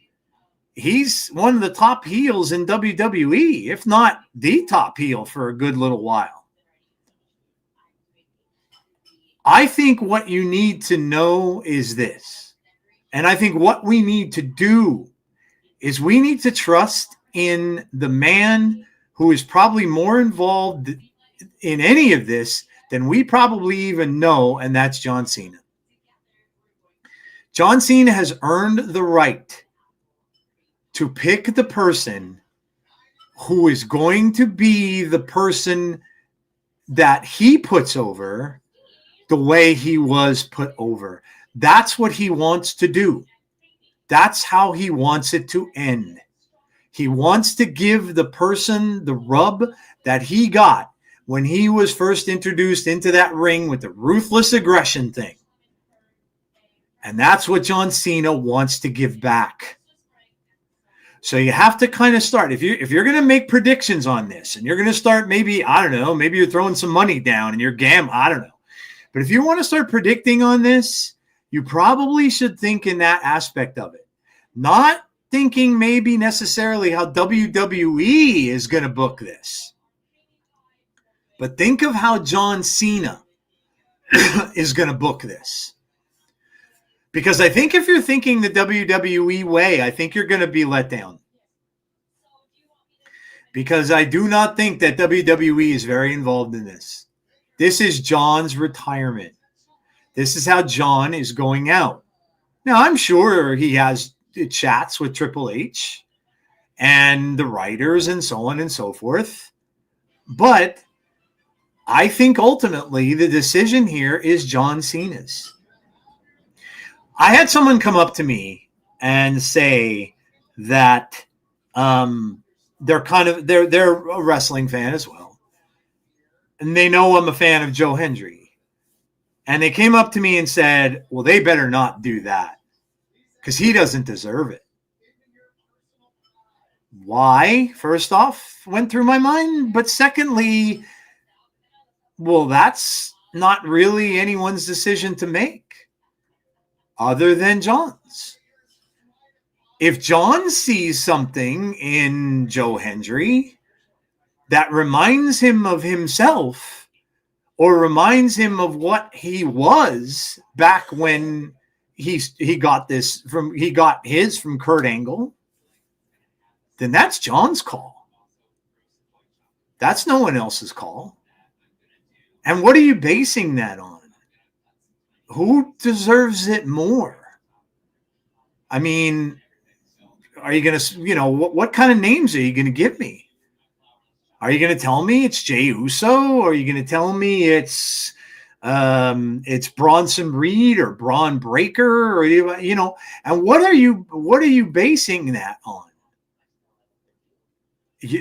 He's one of the top heels in WWE, if not the top heel for a good little while. I think what you need to know is this. And I think what we need to do is we need to trust in the man who is probably more involved in any of this than we probably even know, and that's John Cena. John Cena has earned the right to pick the person who is going to be the person that he puts over the way he was put over. That's what he wants to do. That's how he wants it to end. He wants to give the person the rub that he got when he was first introduced into that ring with the ruthless aggression thing. And that's what John Cena wants to give back. So you have to kind of start. If you're going to make predictions on this and you're going to start, maybe, I don't know, maybe you're throwing some money down and you're I don't know. But if you want to start predicting on this, you probably should think in that aspect of it. Not thinking maybe necessarily how WWE is going to book this. But think of how John Cena is going to book this. Because I think if you're thinking the WWE way, I think you're going to be let down. Because I do not think that WWE is very involved in this. This is John's retirement. This is how John is going out. Now, I'm sure he has chats with Triple H and the writers and so on and so forth. But I think ultimately the decision here is John Cena's. I had someone come up to me and say that they're a wrestling fan as well, and they know I'm a fan of Joe Hendry, and they came up to me and said, "Well, they better not do that because he doesn't deserve it." Why? First off, went through my mind, but secondly, well, that's not really anyone's decision to make other than John's. If John sees something in Joe Hendry that reminds him of himself or reminds him of what he was back when he got his from Kurt Angle, then that's John's call. That's no one else's call. And what are you basing that on? Who deserves it more? I mean, are you going to, what kind of names are you going to give me? Are you going to tell me it's Jey Uso? Or are you going to tell me it's Bronson Reed or Braun Breaker? Or, and what are you basing that on?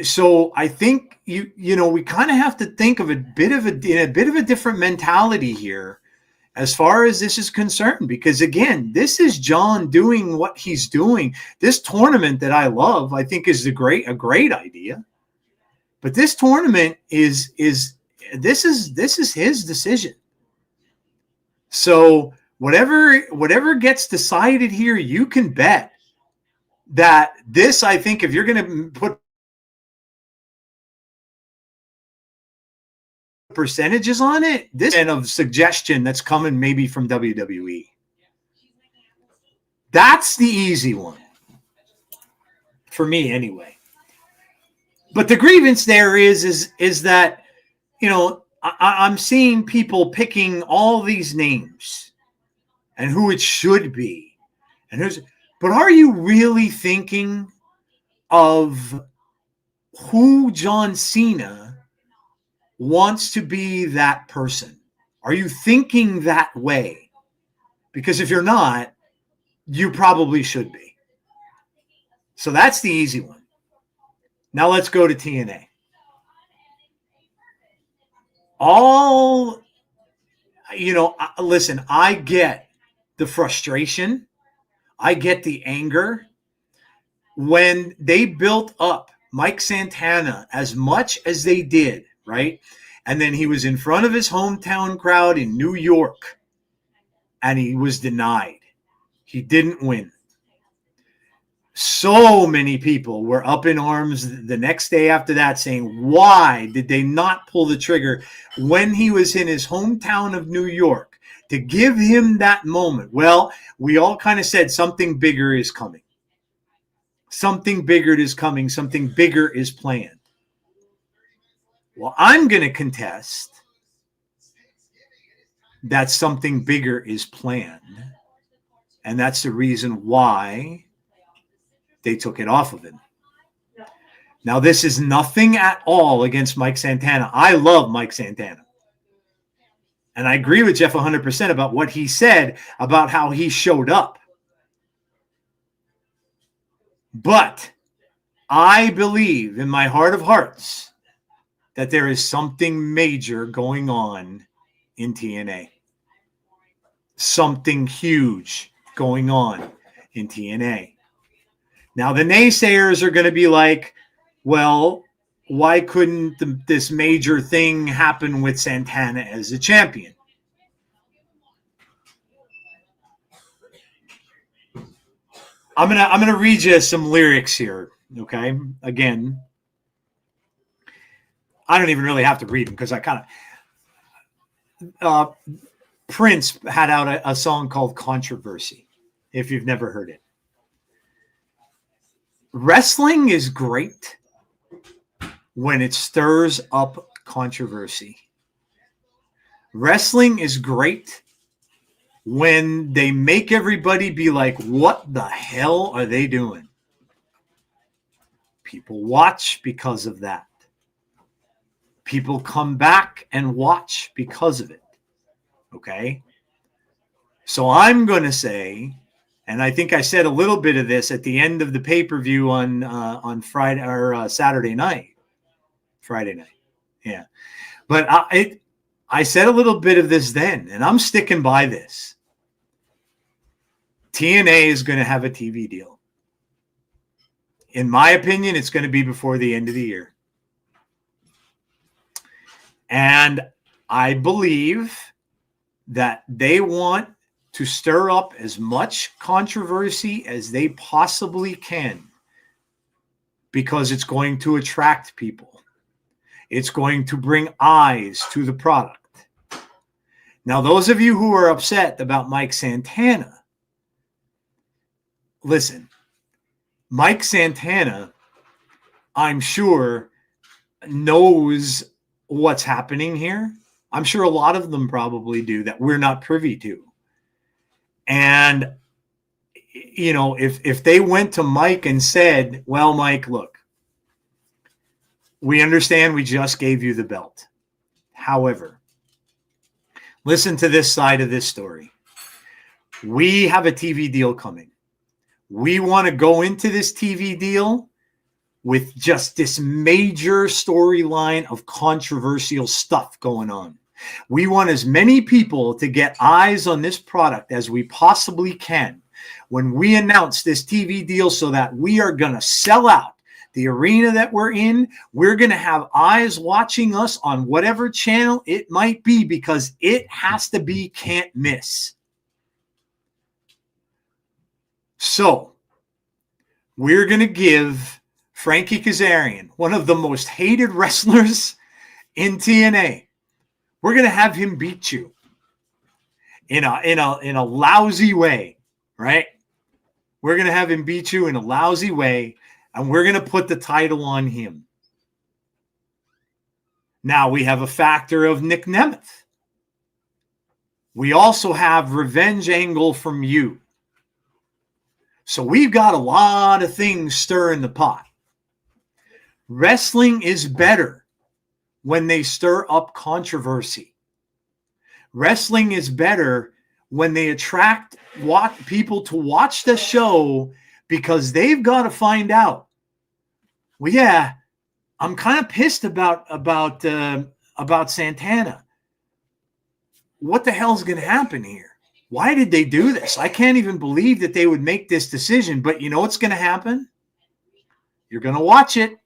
So I think we kind of have to think of in a bit of a different mentality here as far as this is concerned, because again, this is John doing what he's doing. This tournament that I love, I think is a great idea. But this tournament is his decision. So whatever gets decided here, you can bet that this, I think, if you're going to put percentages on it, this kind of suggestion that's coming maybe from WWE. That's the easy one for me anyway. But the grievance there is that, I'm seeing people picking all these names and who it should be. But are you really thinking of who John Cena wants to be that person? Are you thinking that way? Because if you're not, you probably should be. So that's the easy one. Now let's go to TNA. Listen, I get the frustration. I get the anger. When they built up Mike Santana as much as they did, right? And then he was in front of his hometown crowd in New York, and he was denied. He didn't win. So many people were up in arms the next day after that saying, why did they not pull the trigger when he was in his hometown of New York to give him that moment? Well, we all kind of said something bigger is coming. Something bigger is coming. Something bigger is planned. Well, I'm going to contest that something bigger is planned. And that's the reason why they took it off of him. Now, this is nothing at all against Mike Santana. I love Mike Santana. And I agree with Jeff 100% about what he said about how he showed up. But I believe in my heart of hearts that there is something major going on in TNA. Something huge going on in TNA. Now, the naysayers are going to be like, well, why couldn't this major thing happen with Santana as a champion? I'm gonna read you some lyrics here, okay? Again, I don't even really have to read them because I kind of Prince had out a song called Controversy, if you've never heard it. Wrestling is great when it stirs up controversy. Wrestling is great when they make everybody be like, what the hell are they doing? People watch because of that. People come back and watch because of it. Okay? So I'm going to say, and I think I said a little bit of this at the end of the pay-per-view on Friday or Saturday night. Friday night. Yeah. But I said a little bit of this then, and I'm sticking by this. TNA is going to have a TV deal. In my opinion, it's going to be before the end of the year. And I believe that they want to stir up as much controversy as they possibly can because it's going to attract people. It's going to bring eyes to the product. Now, those of you who are upset about Mike Santana, listen, Mike Santana, I'm sure, knows what's happening here. I'm sure a lot of them probably do that we're not privy to. And, you know, if they went to Mike and said, well, Mike, look, we understand we just gave you the belt. However, listen to this side of this story. We have a TV deal coming. We want to go into this TV deal with just this major storyline of controversial stuff going on. We want as many people to get eyes on this product as we possibly can when we announce this TV deal so that we are going to sell out the arena that we're in. We're going to have eyes watching us on whatever channel it might be because it has to be can't miss. So we're going to give Frankie Kazarian, one of the most hated wrestlers in TNA, we're going to have him beat you in a lousy way, right? We're going to have him beat you in a lousy way, and we're going to put the title on him. Now we have a factor of Nick Nemeth. We also have revenge angle from you. So we've got a lot of things stirring the pot. Wrestling is better when they stir up controversy. Wrestling is better when they attract people to watch the show because they've got to find out. Well, yeah, I'm kind of pissed about Santana. What the hell's going to happen here? Why did they do this? I can't even believe that they would make this decision. But you know what's going to happen? You're going to watch it.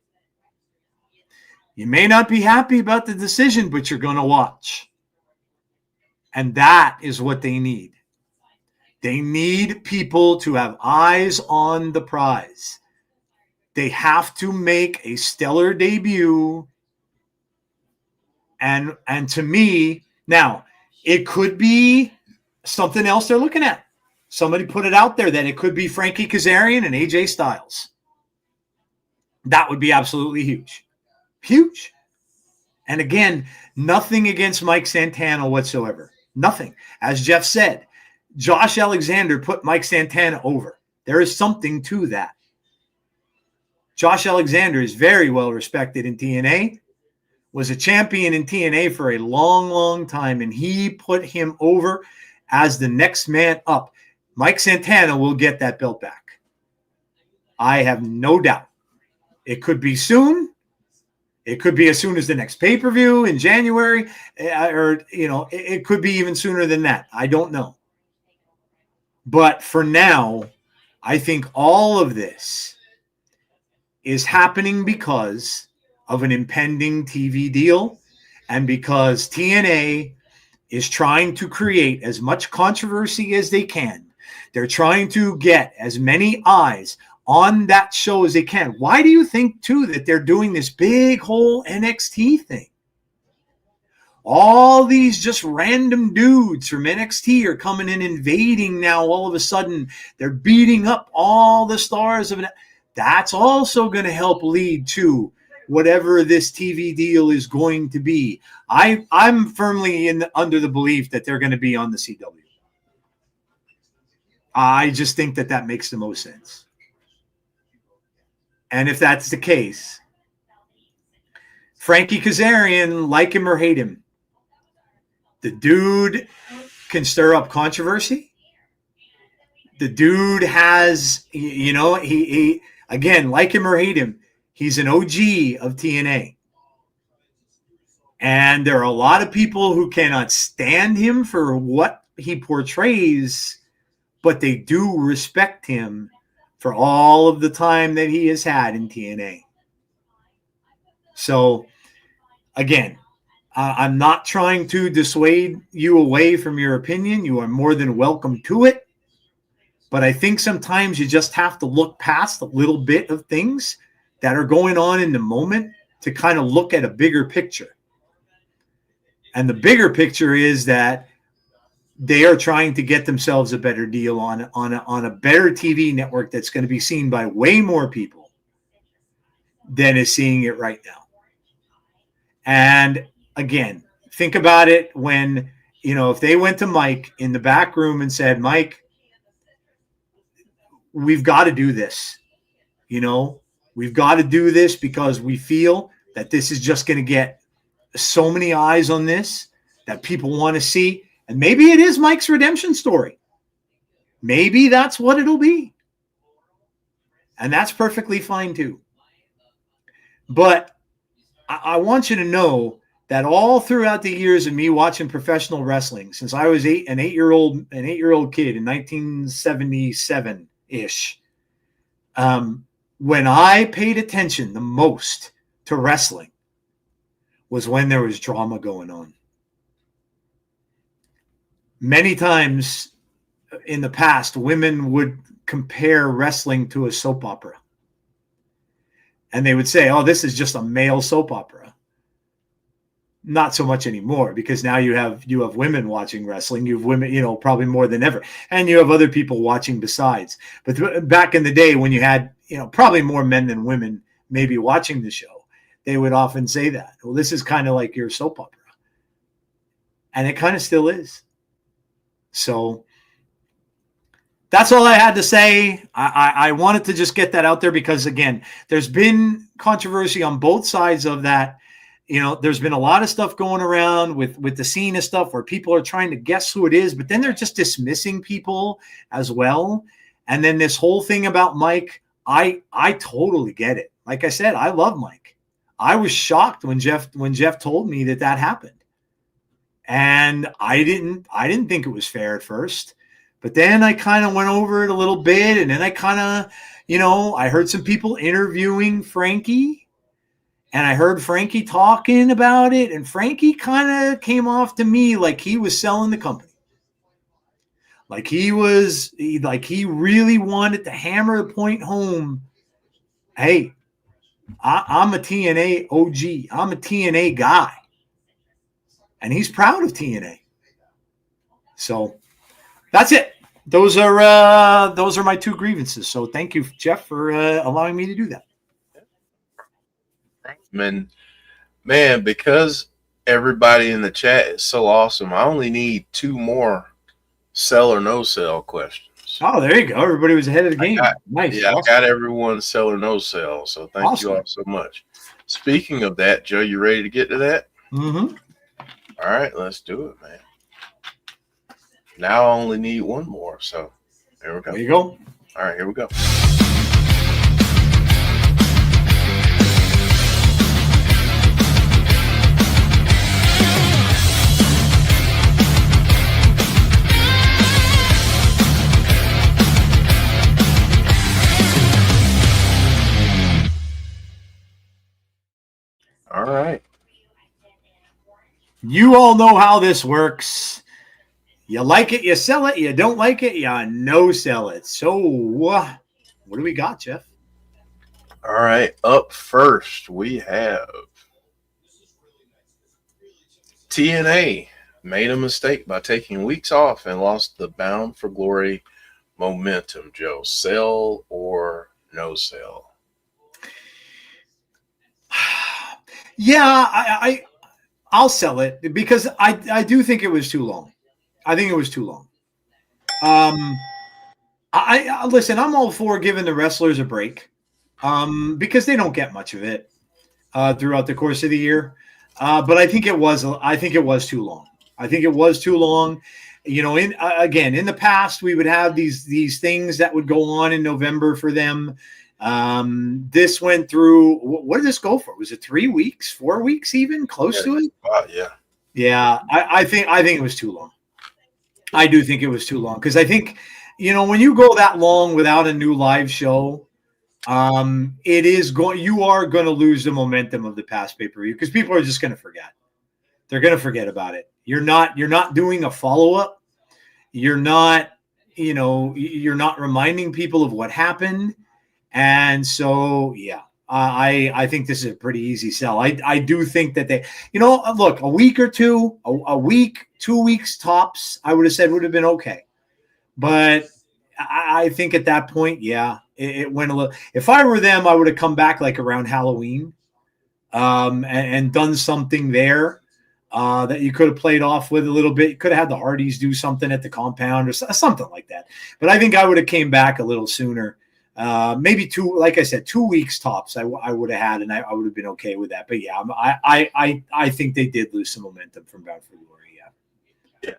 You may not be happy about the decision, but you're going to watch. And that is what they need. They need people to have eyes on the prize. They have to make a stellar debut. And to me, now, it could be something else they're looking at. Somebody put it out there that it could be Frankie Kazarian and AJ Styles. That would be absolutely huge. Huge. And again, nothing against Mike Santana whatsoever. Nothing. As Jeff said, Josh Alexander put Mike Santana over. There is something to that. Josh Alexander is very well respected in TNA, was a champion in TNA for a long, long time, and he put him over as the next man up. Mike Santana will get that belt back. I have no doubt. It could be soon. It could be as soon as the next pay-per-view in January, or, you know, it could be even sooner than that. I don't know. But for now, I think all of this is happening because of an impending TV deal and because TNA is trying to create as much controversy as they can. They're trying to get as many eyes on that show as they can. Why do you think, too, that they're doing this big whole NXT thing? All these just random dudes from NXT are coming in, invading now. All of a sudden, they're beating up all the stars of it. That's also going to help lead to whatever this TV deal is going to be. I'm firmly under the belief that they're going to be on the CW. I just think that makes the most sense. And if that's the case, Frankie Kazarian, like him or hate him, the dude can stir up controversy. The dude has, he again, like him or hate him, he's an OG of TNA. And there are a lot of people who cannot stand him for what he portrays, but they do respect him for all of the time that he has had in TNA. So, again, I'm not trying to dissuade you away from your opinion. You are more than welcome to it. But I think sometimes you just have to look past a little bit of things that are going on in the moment to kind of look at a bigger picture. And the bigger picture is that they are trying to get themselves a better deal on a better TV network that's going to be seen by way more people than is seeing it right now. And again, think about it when, if they went to Mike in the back room and said, Mike, we've got to do this. We've got to do this because we feel that this is just going to get so many eyes on this that people want to see. And maybe it is Mike's redemption story. Maybe that's what it'll be. And that's perfectly fine too. But I want you to know that all throughout the years of me watching professional wrestling, since I was an eight-year-old kid in 1977-ish, when I paid attention the most to wrestling was when there was drama going on. Many times in the past, women would compare wrestling to a soap opera. And they would say, oh, this is just a male soap opera. Not so much anymore, because now you have women watching wrestling. You have women, probably more than ever. And you have other people watching besides. But back in the day when you had, probably more men than women maybe watching the show, they would often say that. Well, this is kind of like your soap opera. And it kind of still is. So that's all I had to say. I wanted to just get that out there because, again, there's been controversy on both sides of that. There's been a lot of stuff going around with the Cena stuff where people are trying to guess who it is, but then they're just dismissing people as well. And then this whole thing about Mike, I totally get it. Like I said, I love Mike. I was shocked when Jeff told me that happened. And I didn't think it was fair at first. But then I kind of went over it a little bit, and then I kind of, I heard some people interviewing Frankie, and I heard Frankie talking about it, and Frankie kind of came off to me like he was selling the company. Like he really wanted to hammer the point home. Hey, I'm a TNA OG. I'm a TNA guy. And he's proud of TNA. So that's it. Those are my two grievances. So thank you, Jeff, for allowing me to do that. Man, because everybody in the chat is so awesome, I only need 2 more sell or no sell questions. Oh, there you go. Everybody was ahead of the game. Nice. Yeah, awesome. I got everyone sell or no sell. So thank you all so much. Speaking of that, Joe, you ready to get to that? Mm-hmm. All right, let's do it, man. Now I only need 1 more. So there we go. There you go. All right, here we go. All right. You all know how this works. You like it, you sell it. You don't like it, you no sell it. So what do we got, Jeff? All right. Up first, we have TNA made a mistake by taking weeks off and lost the Bound for Glory momentum. Joe, sell or no sell? Yeah, I'll sell it because I do think it was too long. I think it was too long. I listen. I'm all for giving the wrestlers a break, because they don't get much of it throughout the course of the year. But I think it was too long. I think it was too long. You know, in the past, we would have these things that would go on in November for them. This went through. What did this go for? Was it 3 weeks, 4 weeks, even close to it? Yeah. Yeah, I think it was too long. I do think it was too long because I think, you know, when you go that long without a new live show, you are going to lose the momentum of the past pay-per-view because people are just going to forget. They're going to forget about it. You're not doing a follow-up. You're not reminding people of what happened. And so, yeah, I think this is a pretty easy sell. I do think that they, look, a week or two, a week, 2 weeks tops, I would have said would have been okay. But I think at that point, yeah, it went a little. If I were them, I would have come back like around Halloween, and done something there that you could have played off with a little bit. You could have had the Hardys do something at the compound or something like that. But I think I would have came back a little sooner. Maybe 2 weeks tops. I would have had, and I would have been okay with that. But yeah, I think they did lose some momentum from Bound for Glory. Yeah.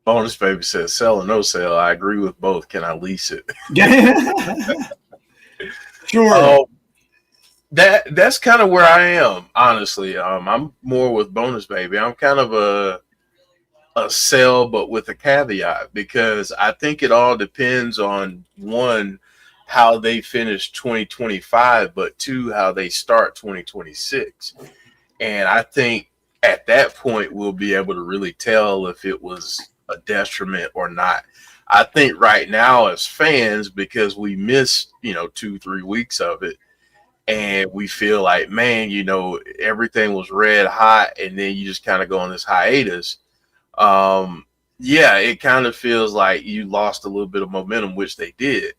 Bonus Baby says, sell or no sell. I agree with both. Can I lease it? Sure. That's kind of where I am, honestly. I'm more with Bonus Baby. I'm kind of a sell, but with a caveat, because I think it all depends on, one, how they finish 2025, but two, how they start 2026. And I think at that point, we'll be able to really tell if it was a detriment or not. I think right now as fans, because we missed, 2-3 weeks of it, and we feel like, man, everything was red hot, and then you just kind of go on this hiatus. Yeah, it kind of feels like you lost a little bit of momentum, which they did.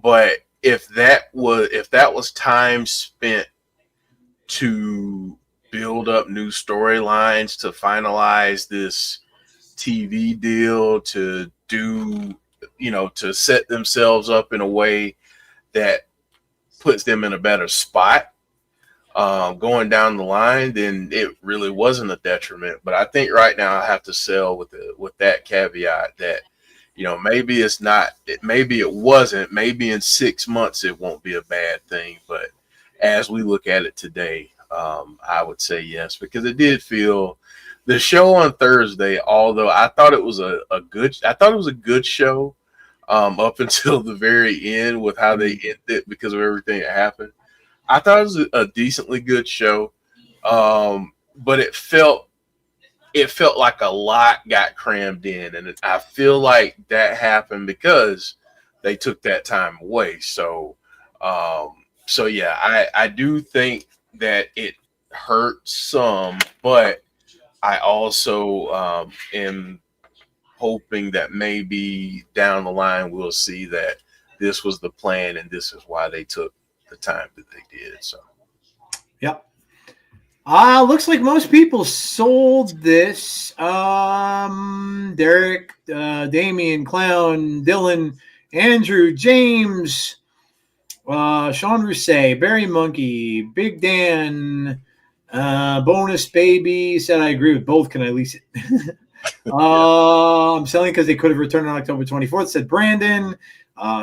But if that was time spent to build up new storylines, to finalize this TV deal, to do, to set themselves up in a way that puts them in a better spot going down the line, then it really wasn't a detriment. But I think right now I have to sell with that caveat that, maybe it's not, maybe it wasn't, maybe in 6 months it won't be a bad thing. But as we look at it today, I would say yes, because it did feel, the show on Thursday, although I thought it was a good show up until the very end with how they ended because of everything that happened. I thought it was a decently good show, but it felt like a lot got crammed in, and I feel like that happened because they took that time away. So yeah, I do think that it hurt some, but I also am hoping that maybe down the line we'll see that this was the plan and this is why they took the time that they did. So, yep. Looks like most people sold this. Derek, Damien, Clown, Dylan, Andrew, James, Sean Rousset, Barry Monkey, Big Dan, Bonus Baby said, I agree with both. Can I lease it? I'm selling because they could have returned on October 24th, said Brandon.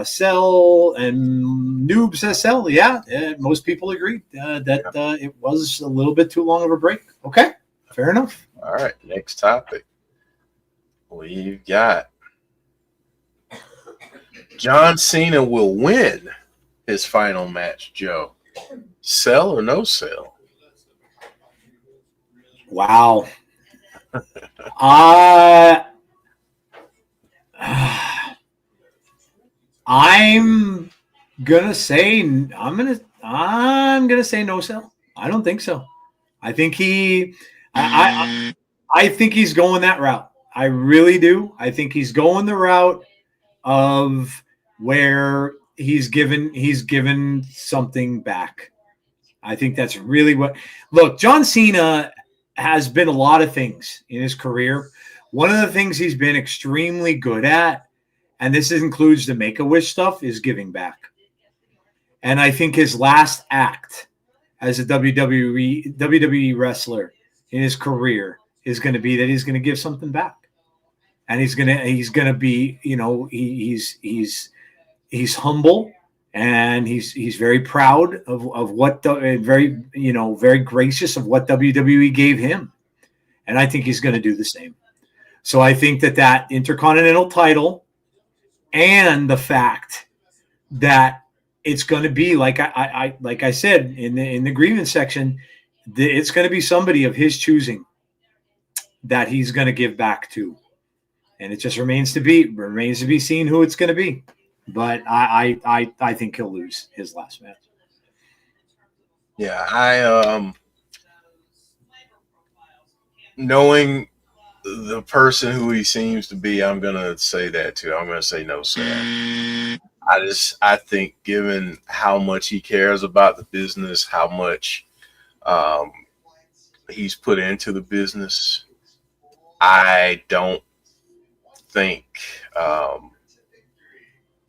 Sell, and Noob says sell. Yeah, most people agreed that it was a little bit too long of a break. Okay, fair enough. All right, next topic. We've got John Cena will win his final match, Joe. Sell or no sell? Wow. I'm gonna say no sell. I don't think so. I think I think he's going that route. I really do. I think he's going the route of where he's given something back. I think that's really what. Look, John Cena has been a lot of things in his career. One of the things he's been extremely good at and this includes the Make-A-Wish stuff, is giving back. And I think his last act as a WWE wrestler in his career is going to be that he's going to give something back, and he's going to be, he's humble, and he's very proud of what very gracious of what WWE gave him, and I think he's going to do the same. So I think that Intercontinental title, and the fact that it's going to be like I said in the grievance section, it's going to be somebody of his choosing that he's going to give back to, and it just remains to be seen who it's going to be. But I think he'll lose his last match. Yeah, knowing the person who he seems to be, I'm gonna say that too. I'm gonna say no, sir. I think given how much he cares about the business, how much he's put into the business, I don't think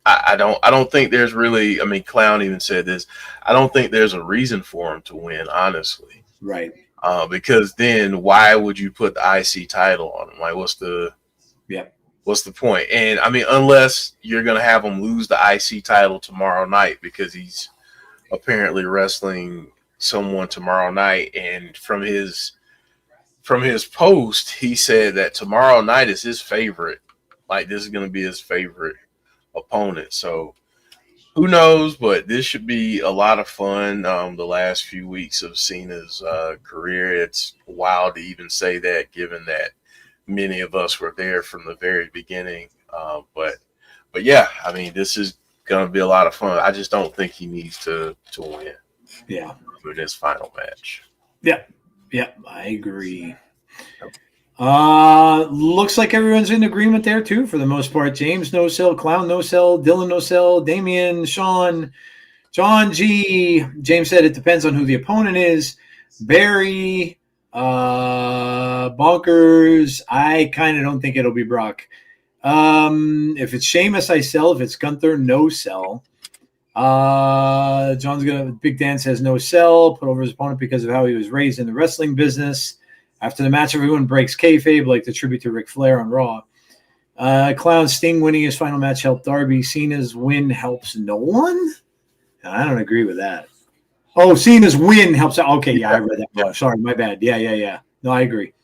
I don't think there's really, I mean, Clown even said this, I don't think there's a reason for him to win, honestly. Right. Because then why would you put the IC title on him? Like, what's the point? And I mean, unless you're going to have him lose the IC title tomorrow night because he's apparently wrestling someone tomorrow night. And from his post, he said that tomorrow night is his favorite. Like, this is going to be his favorite opponent. So who knows, but this should be a lot of fun. The last few weeks of Cena's career, it's wild to even say that, given that many of us were there from the very beginning. But yeah, I mean, this is going to be a lot of fun. I just don't think he needs to win. Yeah, for this final match. Yeah, I agree. Looks like everyone's in agreement there too, for the most part. James, no sell. Clown, no sell. Dylan, no sell. Damien, Sean, John G. James said it depends on who the opponent is. Barry, Bonkers. I kind of don't think it'll be Brock. If it's Sheamus, I sell. If it's Gunther, no sell. Big Dan says no sell. Put over his opponent because of how he was raised in the wrestling business. After the match, everyone breaks kayfabe, like the tribute to Ric Flair on Raw. Clown, Sting winning his final match helped Darby. Cena's win helps no one? I don't agree with that. Oh, Cena's win helps out. Okay, yeah, I read that wrong. Sorry, my bad. Yeah. No, I agree.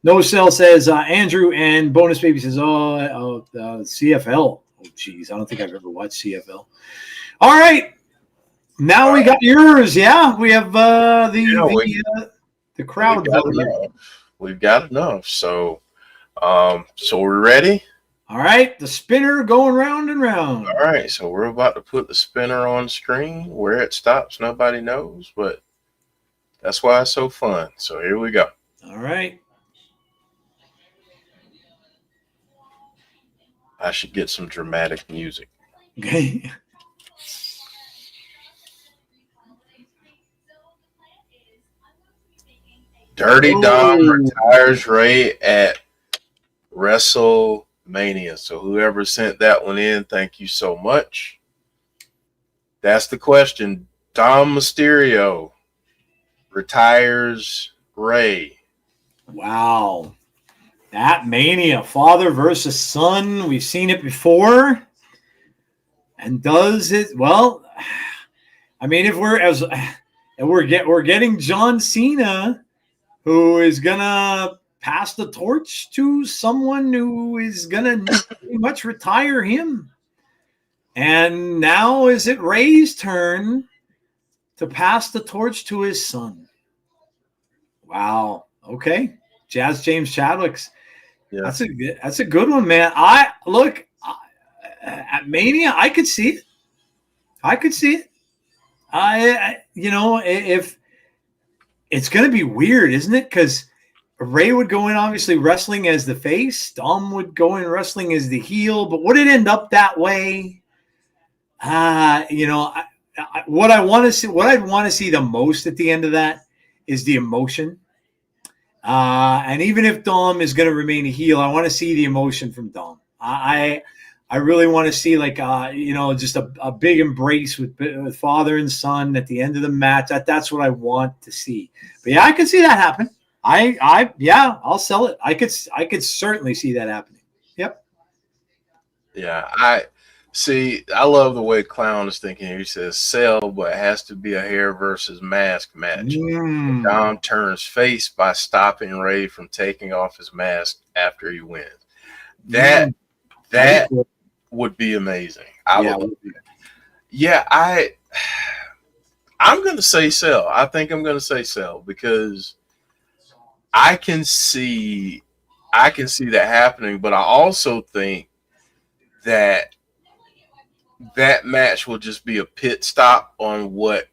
No Cell says Andrew, and Bonus Baby says, CFL. Oh, geez, I don't think I've ever watched CFL. All right. Now we got yours. Yeah, we have the crowd. We've got enough. So we're ready. All right, the spinner going round and round. All right, so we're about to put the spinner on screen. Where it stops, nobody knows, but that's why it's so fun. So here we go. All right. I should get some dramatic music. Okay. Dirty Dom retires Ray at WrestleMania. So whoever sent that one in, thank you so much. That's the question. Dom Mysterio retires Ray. Wow. That Mania, father versus son. We've seen it before. And does it well? I mean, if we're getting John Cena, who is gonna pass the torch to someone who is gonna pretty much retire him. And now is it Ray's turn to pass the torch to his son? Wow. Okay. Jazz James Chadwick's. Yeah. That's a good one, man. At Mania, I could see it. If it's going to be weird, isn't it? Because Ray would go in obviously wrestling as the face. Dom would go in wrestling as the heel. But would it end up that way? What I'd want to see the most at the end of that is the emotion. And even if Dom is going to remain a heel, I want to see the emotion from Dom. I I really want to see like just a big embrace with father and son at the end of the match. That's what I want to see. But yeah, I could see that happen. I'll sell it. I could certainly see that happening. Yep. Yeah, I see. I love the way Clown is thinking here. He says sell, but it has to be a hair versus mask match. Dom turns face by stopping Ray from taking off his mask after he wins. That Cool. would be amazing. I'm going to say sell. I think I'm going to say sell because I can see that happening, but I also think that match will just be a pit stop on what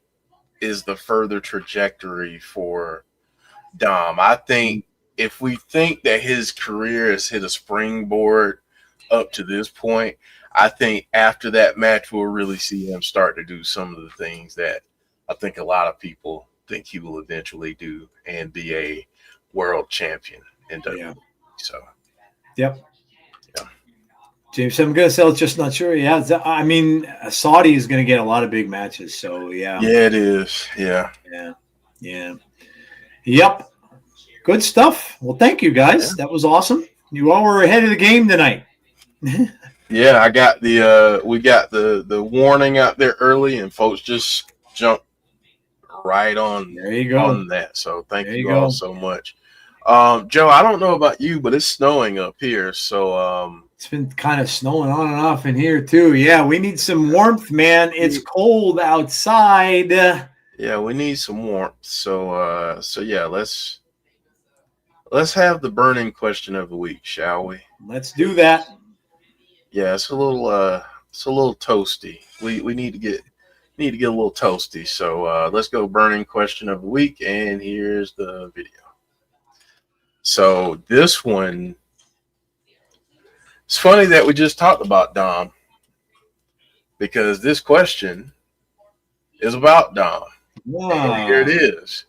is the further trajectory for Dom. I think if we think that his career has hit a springboard up to this point, I think after that match we'll really see him start to do some of the things that I think a lot of people think he will eventually do and be a world champion in WWE. Yeah. So, yep. Yeah. James, I'm going to sell it, just not sure. Yeah, I mean, Saudi is going to get a lot of big matches, so yeah. Yeah, it is. Yeah. Yep. Good stuff. Well, thank you, guys. Yeah. That was awesome. You all were ahead of the game tonight. Yeah, I got we got the warning out there early, and folks just jumped right on. There you go. On that. So thank you all so much. Joe, I don't know about you, but it's snowing up here. So it's been kind of snowing on and off in here too. Yeah, we need some warmth, man. It's cold outside. Yeah, we need some warmth. So yeah, let's have the burning question of the week, shall we? Let's do that. Yeah, it's a little toasty. We need to get a little toasty. So let's go burning question of the week, and here's the video. So this one, it's funny that we just talked about Dom because this question is about Dom. Wow. And here it is.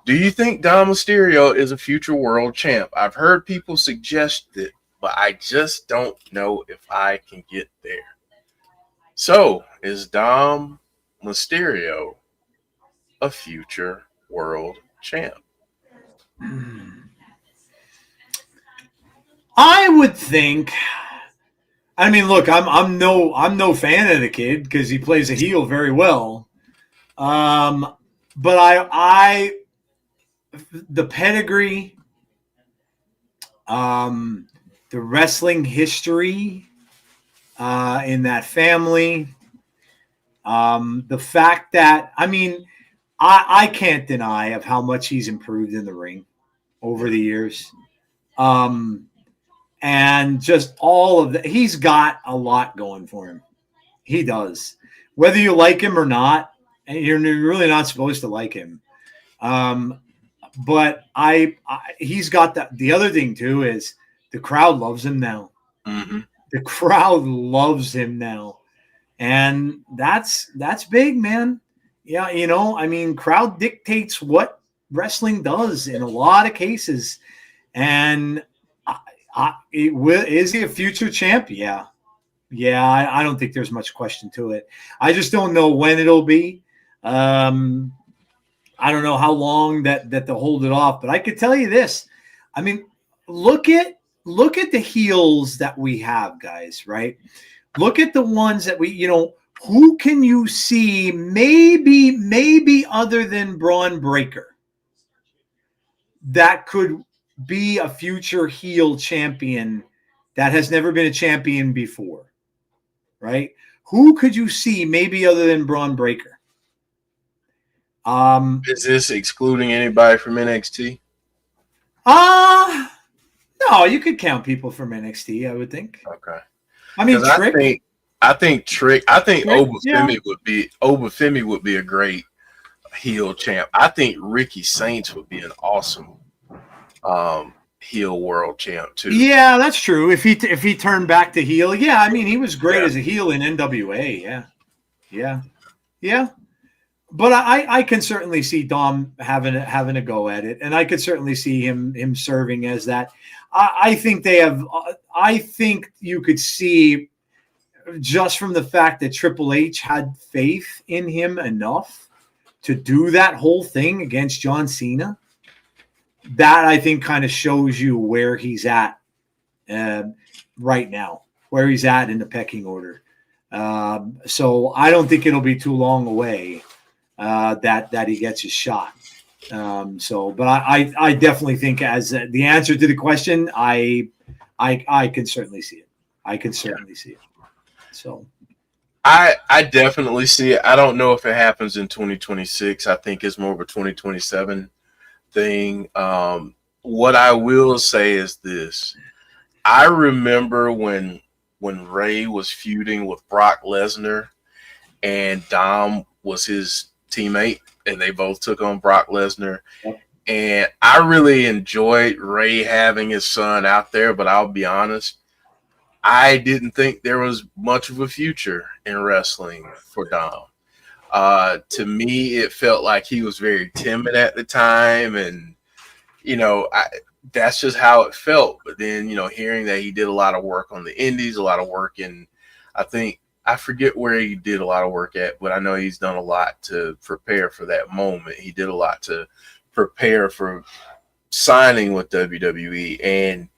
Do you think Dom Mysterio is a future world champ? I've heard people suggest it, but I just don't know if I can get there. So, is Dom Mysterio a future world champ? I would think. I mean, look, I'm no fan of the kid because he plays a heel very well. But I the pedigree, the wrestling history in that family, the fact that, I mean, I can't deny of how much he's improved in the ring over the years. And just all of that, he's got a lot going for him. He does. Whether you like him or not, and you're really not supposed to like him. But he's got that. The other thing too is the crowd loves him now. Mm-hmm. The crowd loves him now, and that's big, man. Yeah, I mean, crowd dictates what wrestling does in a lot of cases, and is he a future champ? Yeah. I don't think there's much question to it. I just don't know when it'll be. I don't know how long that they'll hold it off, but I could tell you this. I mean, look at the heels that we have, guys, right? Look at the ones that we, who can you see maybe other than Braun Breaker that could be a future heel champion that has never been a champion before, right? Who could you see maybe other than Braun Breaker? Is this excluding anybody from NXT? No, you could count people from NXT, I would think. Okay. I mean, Trick. I think Obafemi would be a great heel champ. I think Ricky Saints would be an awesome heel world champ too. Yeah, that's true. If he turned back to heel, yeah. I mean, he was great as a heel in NWA. Yeah. But I can certainly see Dom having a go at it, and I could certainly see him serving as that. I think they have. I think you could see just from the fact that Triple H had faith in him enough to do that whole thing against John Cena. That I think kind of shows you where he's at right now, where he's at in the pecking order. So I don't think it'll be too long away that he gets his shot. But I definitely think as the answer to the question, I can certainly see it. I can certainly see it. So I definitely see it. I don't know if it happens in 2026. I think it's more of a 2027 thing. What I will say is this. I remember when Ray was feuding with Brock Lesnar and Dom was his teammate and they both took on Brock Lesnar. Yep. And I really enjoyed Ray having his son out there, but I'll be honest, I didn't think there was much of a future in wrestling for Dom. To me, it felt like he was very timid at the time, and that's just how it felt. But then, hearing that he did a lot of work on the indies, a lot of work in, I forget where he did a lot of work at, but I know he's done a lot to prepare for that moment. He did a lot to prepare for signing with WWE, and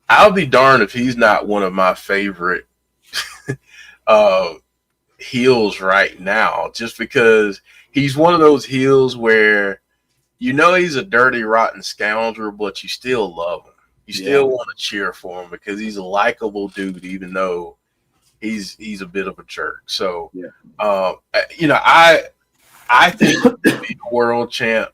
I'll be darned if he's not one of my favorite heels right now, just because he's one of those heels where he's a dirty, rotten scoundrel, but you still love him. You still want to cheer for him because he's a likable dude, even though he's a bit of a jerk. So, I think he'll be a world champ.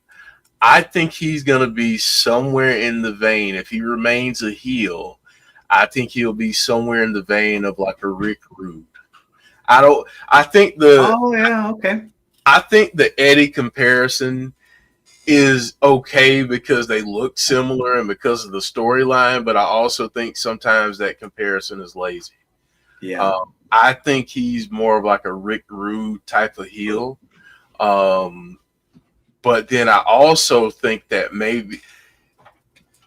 I think he's going to be somewhere in the vein. If he remains a heel, I think he'll be somewhere in the vein of like a Rick Rude. I think the Eddie comparison is okay because they look similar and because of the storyline, but I also think sometimes that comparison is lazy. Yeah. I think he's more of like a Rick Rude type of heel. But then I also think that maybe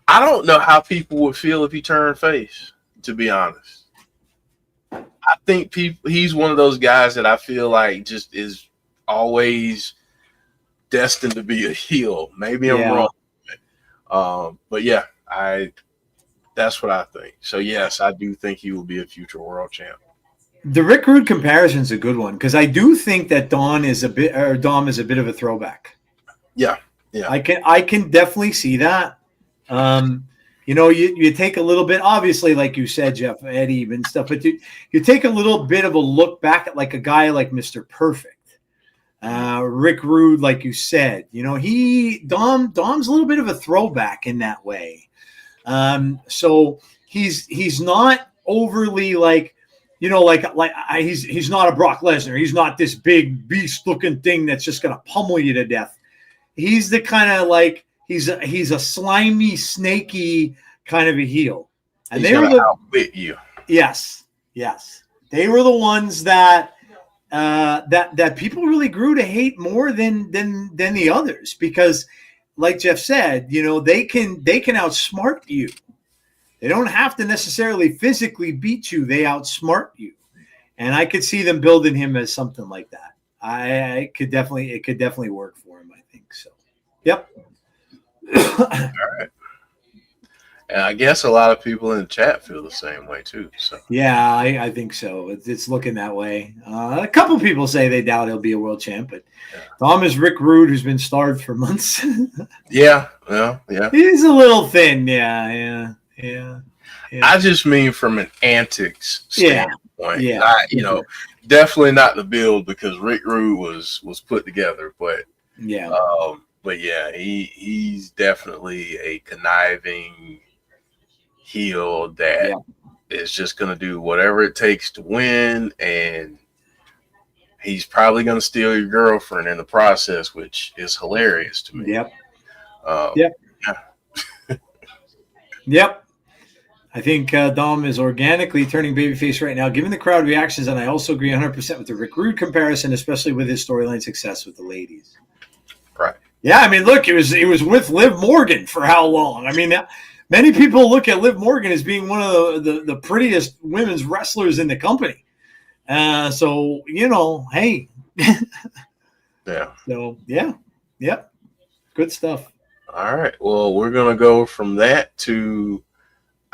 I don't know how people would feel if he turned face, to be honest. I think he's one of those guys that I feel like just is always destined to be a heel. Maybe I'm wrong. But yeah, that's what I think. So yes, I do think he will be a future world champ. The Rick Rude comparison is a good one because I do think that Dom is a bit of a throwback. Yeah. I can definitely see that. You take a little bit, obviously, like you said, Jeff, Eddie and stuff, but you take a little bit of a look back at like a guy like Mr. Perfect, Rick Rude, like you said. Dom's a little bit of a throwback in that way. So he's not overly like. He's not a Brock Lesnar. He's not this big beast-looking thing that's just going to pummel you to death. He's the kind of like he's a slimy, snaky kind of a heel. And he's they were outwit you. Yes. They were the ones that that people really grew to hate more than the others because, like Jeff said, they can outsmart you. They don't have to necessarily physically beat you. They outsmart you. And I could see them building him as something like that. It could definitely work for him, I think. So, yep. All right. And I guess a lot of people in the chat feel the same way too. So yeah, I think so. It's looking that way. A couple people say they doubt he'll be a world champ, but Dom is Rick Rude, who's been starved for months. Yeah. He's a little thin. Yeah. I just mean from an antics standpoint. Yeah. Definitely not the build because Rick Rude was put together, but he's definitely a conniving heel that is just going to do whatever it takes to win, and he's probably going to steal your girlfriend in the process, which is hilarious to me. Yep. I think Dom is organically turning babyface right now, given the crowd reactions, and I also agree 100% with the Rick Rude comparison, especially with his storyline success with the ladies. Right. Yeah, I mean, look, he was with Liv Morgan for how long? I mean, Many people look at Liv Morgan as being one of the prettiest women's wrestlers in the company. So, hey. Yeah. So, yeah. Yep. Good stuff. All right. Well, we're going to go from that to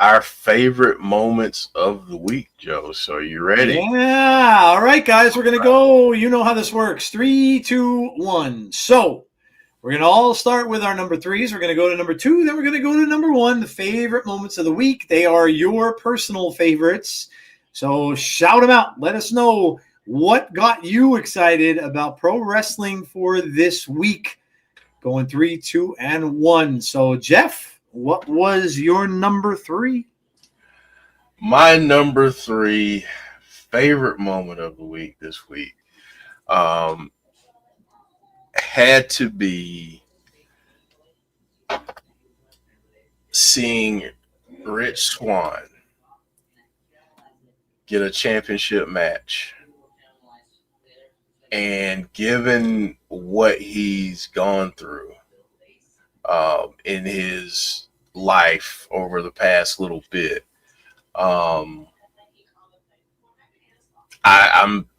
our favorite moments of the week, Joe. So you ready? Yeah. All right, guys. We're going to go. You know how this works. 3, 2, 1. So we're going to all start with our number threes. We're going to go to number 2. Then we're going to go to number 1, the favorite moments of the week. They are your personal favorites. So shout them out. Let us know what got you excited about pro wrestling for this week. Going 3, 2, and 1. So, Jeff, what was your number 3? My number 3 favorite moment of the week this week had to be seeing Rich Swann get a championship match. And given what he's gone through in his life over the past little bit, I'm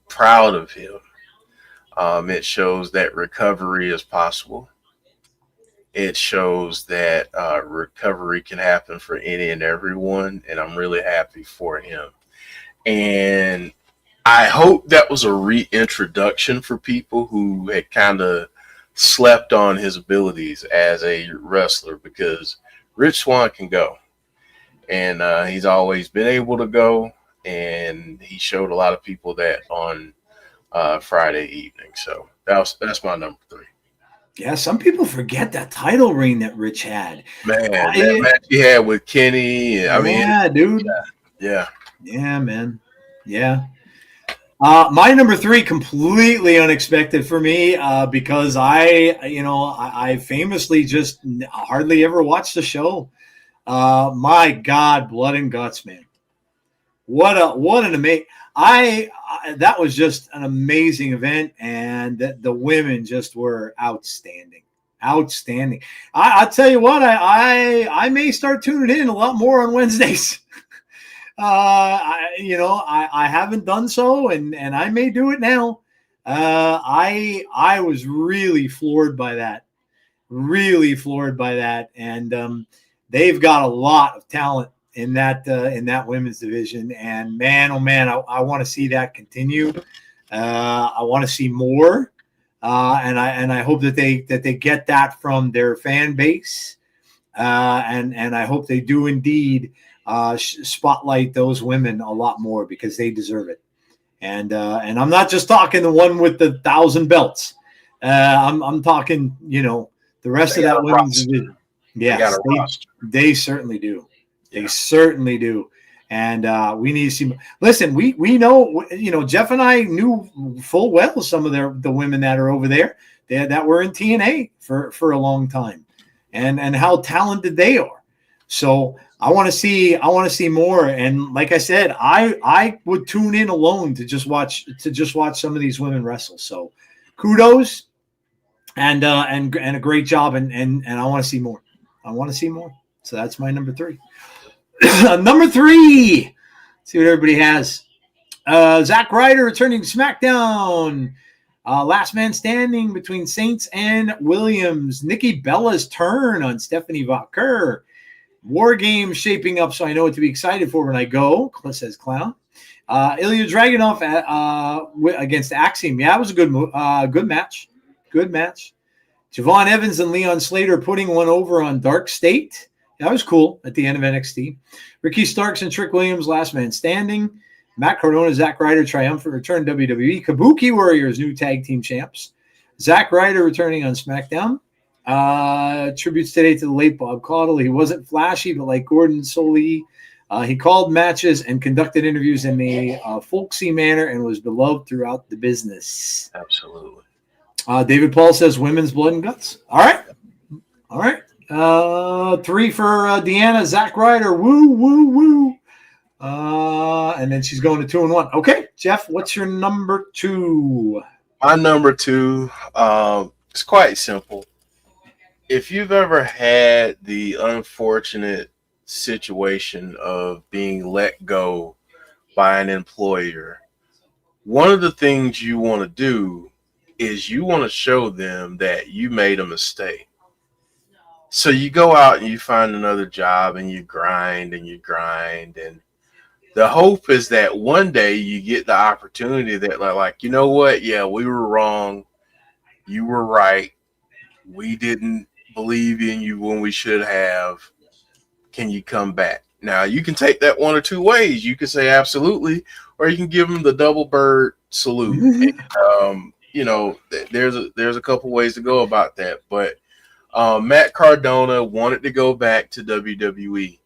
proud of him. It shows that recovery is possible. It shows that recovery can happen for any and everyone, and I'm really happy for him. And I hope that was a reintroduction for people who had kind of slept on his abilities as a wrestler, because Rich Swann can go. And he's always been able to go, and he showed a lot of people that on Friday evening. So that's my number 3. Yeah, some people forget that title reign that Rich had. Man, that match he had with Kenny. Yeah, dude. Yeah. Yeah, man. Yeah. My number 3, completely unexpected for me, because I famously just hardly ever watched the show. My God, Blood and Guts, man. What an amazing! That was just an amazing event, and the women just were outstanding. Outstanding. I'll tell you what, I may start tuning in a lot more on Wednesdays. I haven't done so, and I may do it now. I was really floored by that. Really floored by that, and they've got a lot of talent in that women's division. And man, oh man, I want to see that continue. I want to see more, and I hope that they get that from their fan base, and I hope they do indeed spotlight those women a lot more, because they deserve it. And I'm not just talking the one with the 1,000 belts. I'm talking, the rest of that women's division. Yes, they certainly do. They certainly do. And we need to see. Listen, we know, Jeff and I knew full well some of the women that are over there that were in TNA for a long time, and how talented they are. So I want to see more. And like I said, I would tune in alone to just watch some of these women wrestle. So kudos and a great job. And I want to see more. I want to see more. So that's my number 3. Number 3. Let's see what everybody has. Zack Ryder returning to SmackDown. Last man standing between Saints and Williams. Nikki Bella's turn on Stephanie Vaquer. War Games shaping up, so I know what to be excited for when I go, says Clown. Ilya Dragunov against Axiom. Yeah, it was a good match. Good match. Javon Evans and Leon Slater putting one over on Dark State. That was cool at the end of NXT. Ricky Starks and Trick Williams, last man standing. Matt Cardona, Zack Ryder, triumphant return WWE. Kabuki Warriors, new tag team champs. Zack Ryder returning on SmackDown. Tributes today to the late Bob Caudle. He wasn't flashy, but like Gordon Solie, he called matches and conducted interviews in a folksy manner and was beloved throughout the business. Absolutely. David Paul says women's blood and guts. All right. 3 for Deanna, Zack Ryder. Woo, woo, woo. And then she's going to 2 and 1. Okay, Jeff, what's your number 2? My number 2, it's quite simple. If you've ever had the unfortunate situation of being let go by an employer, one of the things you want to do is you want to show them that you made a mistake. So you go out and you find another job and you grind and you grind, and the hope is that one day you get the opportunity that like, you know what? Yeah, we were wrong. You were right. We didn't believe in you when we should have. Can you come back? Now you can take that one or two ways. You can say absolutely, or you can give them the double bird salute. And, there's a couple ways to go about that. But Matt Cardona wanted to go back to WWE.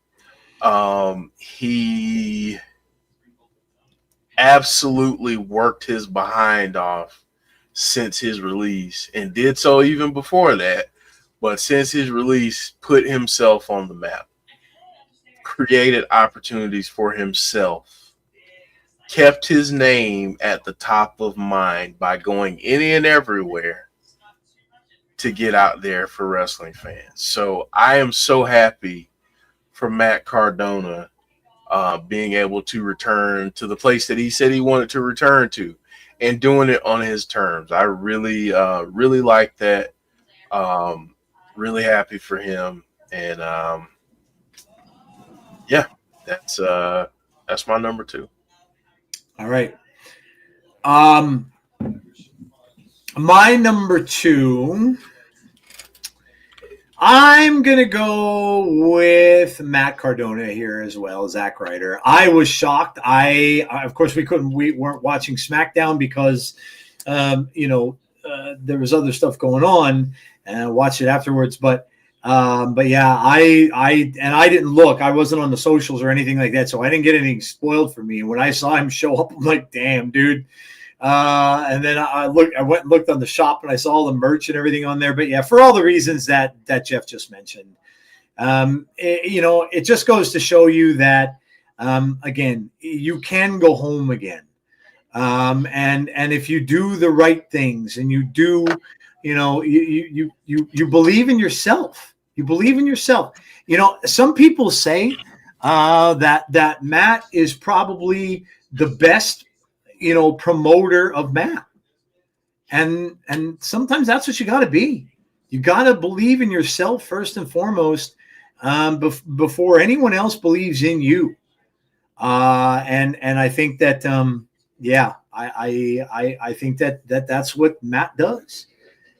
He absolutely worked his behind off since his release, and did so even before that. But since his release, put himself on the map, created opportunities for himself, kept his name at the top of mind by going any and everywhere to get out there for wrestling fans. So I am so happy for Matt Cardona being able to return to the place that he said he wanted to return to, and doing it on his terms. I really, really like that. Really happy for him. And yeah, that's my number 2. All right. My number 2, I'm going to go with Matt Cardona here as well, Zack Ryder. I was shocked. Of course, we weren't watching SmackDown because, there was other stuff going on, and I watched it afterwards. But yeah, I didn't look. I wasn't on the socials or anything like that, so I didn't get anything spoiled for me. And when I saw him show up, I'm like, damn, dude. And then I went and looked on the shop, and I saw all the merch and everything on there. But yeah, for all the reasons that Jeff just mentioned, it just goes to show you that, again, you can go home again. And if you do the right things, and you do, you believe in yourself, some people say, that Matt is probably the best, promoter of Matt. And sometimes that's what you got to be. You got to believe in yourself first and foremost, before anyone else believes in you. And I think that, I think that's what Matt does.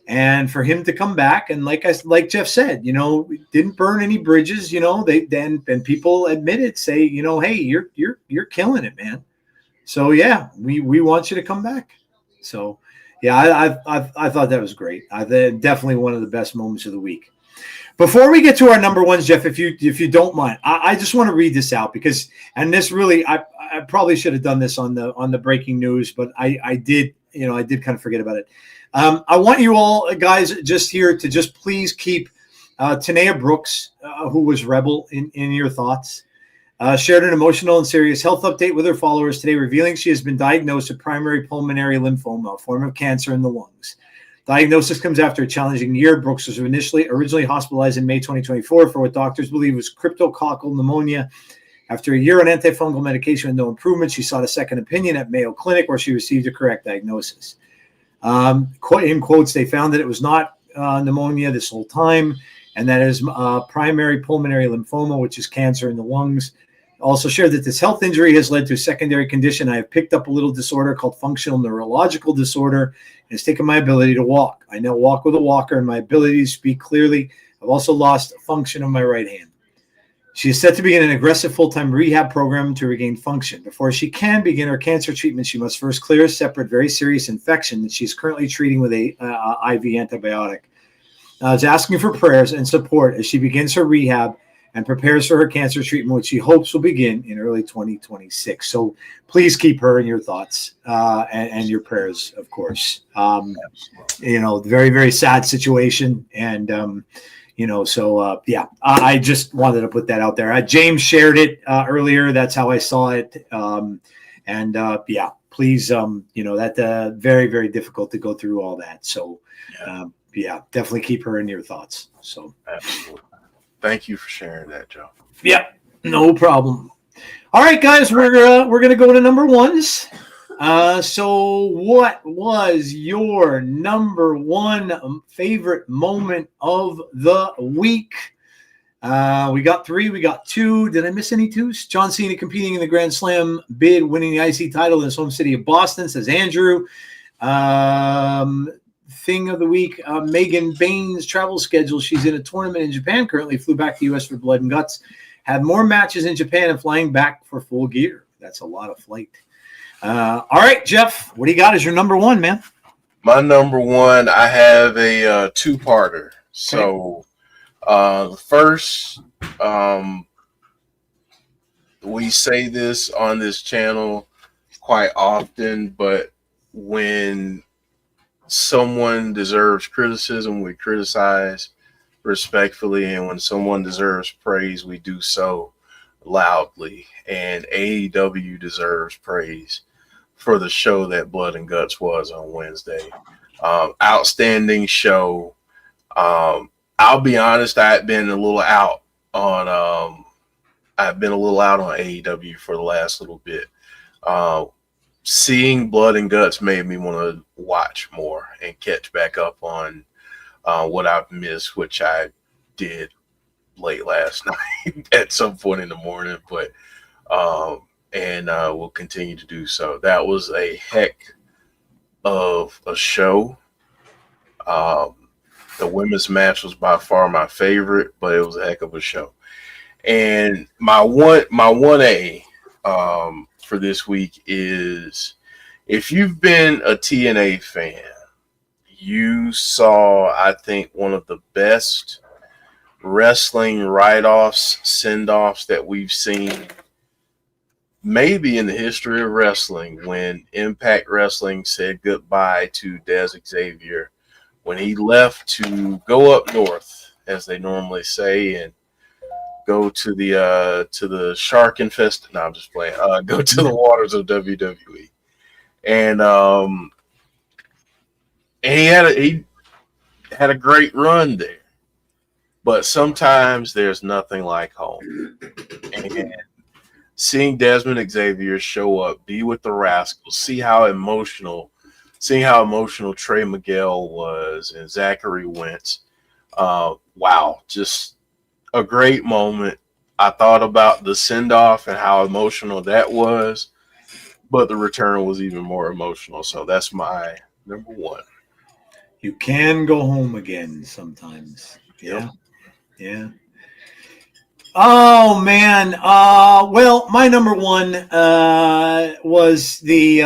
And for him to come back, and like Jeff said, didn't burn any bridges. And people admitted, say, hey, you're killing it, man. So yeah, we want you to come back. So yeah, I thought that was great. Definitely one of the best moments of the week. Before we get to our number ones, Jeff, if you don't mind, I just want to read this out because, and this really, I probably should have done this on the breaking news, but I did kind of forget about it. I want you all guys just here to just please keep Tanea Brooks, who was Rebel, in your thoughts. Shared an emotional and serious health update with her followers today, revealing she has been diagnosed with primary pulmonary lymphoma, a form of cancer in the lungs. Diagnosis comes after a challenging year. Brooks was originally hospitalized in May 2024 for what doctors believe was cryptococcal pneumonia. After a year on antifungal medication with no improvement, she sought a second opinion at Mayo Clinic, where she received a correct diagnosis. In quotes, they found that it was not pneumonia this whole time, and that is primary pulmonary lymphoma, which is cancer in the lungs. Also shared that this health injury has led to a secondary condition. I have picked up a little disorder called functional neurological disorder, and it's taken my ability to walk. I now walk with a walker, and my ability to speak clearly. I've also lost function of my right hand. She is set to begin an aggressive full-time rehab program to regain function. Before she can begin her cancer treatment, she must first clear a separate, very serious infection that she's currently treating with a IV antibiotic. I was asking for prayers and support as she begins her rehab and prepares for her cancer treatment, which she hopes will begin in early 2026. So please keep her in your thoughts and your prayers, of course. Very, very sad situation. And, I just wanted to put that out there. James shared it earlier. That's how I saw it. Please, that's very, very difficult to go through all that. So, definitely keep her in your thoughts. So, absolutely. Thank you for sharing that, Joe. Yep, no problem. All right, guys, we're gonna go to number ones. So what was your number one favorite moment of the week? We got 3, we got 2. Did I miss any 2s? John Cena competing in the Grand Slam bid, winning the IC title in his home city of Boston, says Andrew. Thing of the week, Megan Bain's travel schedule. She's in a tournament in Japan currently, flew back to the U.S. for Blood and Guts. Had more matches in Japan and flying back for Full Gear. That's a lot of flight. All right, Jeff, what do you got as your number one, man? My number one, I have a two-parter. Okay. So the first, we say this on this channel quite often, but when someone deserves criticism, we criticize respectfully, and when someone deserves praise, we do so loudly. And AEW deserves praise for the show that Blood and Guts was on Wednesday. Outstanding show. I'll be honest, I've been a little out on AEW for the last little bit. Seeing Blood and Guts made me want to watch more and catch back up on what I've missed, which I did late last night at some point in the morning, but will continue to do so. That was a heck of a show. The women's match was by far my favorite, but it was a heck of a show. And my 1A for this week is, if you've been a TNA fan, you saw, I think, one of the best wrestling write-offs, send-offs that we've seen maybe in the history of wrestling, when Impact Wrestling said goodbye to Des Xavier when he left to go up north, as they normally say, and go to the shark infested. No, I'm just playing. Go to the waters of WWE, and he had a great run there. But sometimes there's nothing like home. And seeing Desmond Xavier show up, be with the Rascals, seeing how emotional Trey Miguel was and Zachary Wentz. Wow, just a great moment. I thought about the send-off and how emotional that was, but the return was even more emotional. So that's my number one. You can go home again sometimes. Yep. Yeah. Oh man. Well, my number one was the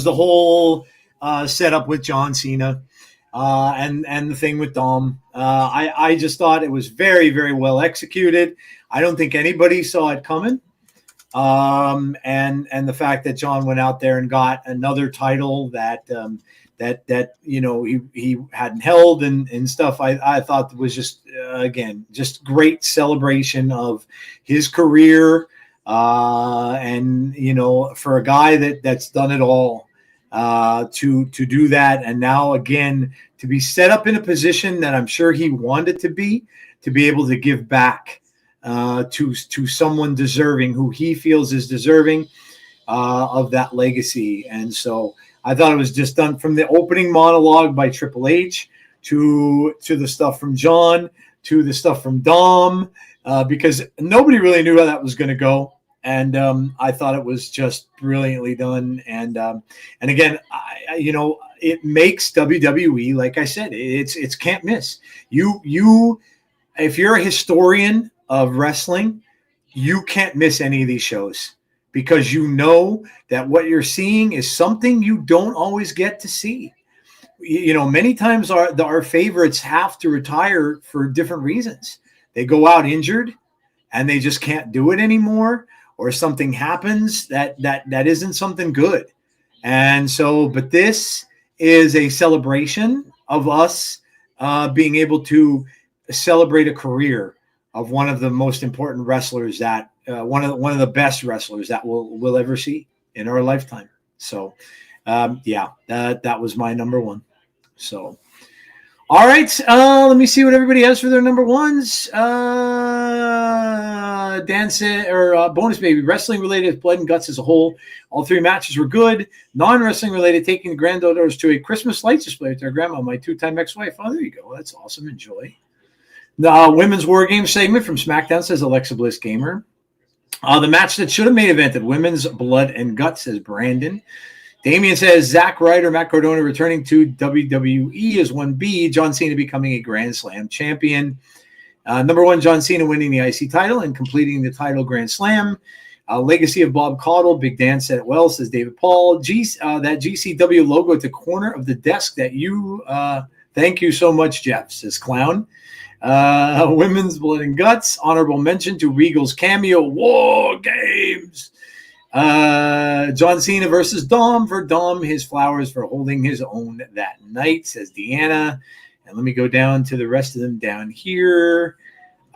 whole setup with John Cena and the thing with Dom. I just thought it was very, very well executed. I don't think anybody saw it coming. And the fact that John went out there and got another title that he hadn't held and stuff, I thought was just again just great celebration of his career, and for a guy that's done it all, to do that, and now again to be set up in a position that I'm sure he wanted to be able to give back to someone deserving, who he feels is deserving of that legacy. And so I thought it was just done, from the opening monologue by Triple H to the stuff from John to the stuff from Dom, because nobody really knew how that was going to go. And I thought it was just brilliantly done. And again, it makes WWE, like I said, it's can't miss. You if you're a historian of wrestling, you can't miss any of these shows, because you know that what you're seeing is something you don't always get to see. Many times our favorites have to retire for different reasons. They go out injured and they just can't do it anymore, or something happens that isn't something good. And so, but this is a celebration of us being able to celebrate a career of one of the most important wrestlers, that one of the best wrestlers that we'll ever see in our lifetime. So, that was my number one. So, all right, let me see what everybody has for their number ones. Dan said, or bonus baby, wrestling related blood and guts as a whole. All 3 matches were good. Non-wrestling related, taking the granddaughters to a Christmas lights display with their grandma, my 2-time ex-wife. Oh, there you go. That's awesome. Enjoy. The women's war game segment from SmackDown, says Alexa Bliss Gamer. The match that should have main evented, women's blood and guts, says Brandon. Damien says Zack Ryder, Matt Cardona returning to WWE as 1B. John Cena becoming a Grand Slam champion. Number 1, John Cena winning the IC title and completing the title Grand Slam. Legacy of Bob Caudle. Big Dan said it well, says David Paul. That GCW logo at the corner of the desk that you thank you so much, Jeff, says Clown. Women's blood and guts. Honorable mention to Regal's cameo. War Games. John Cena versus Dom. For Dom, his flowers for holding his own that night, says Deanna. And let me go down to the rest of them down here.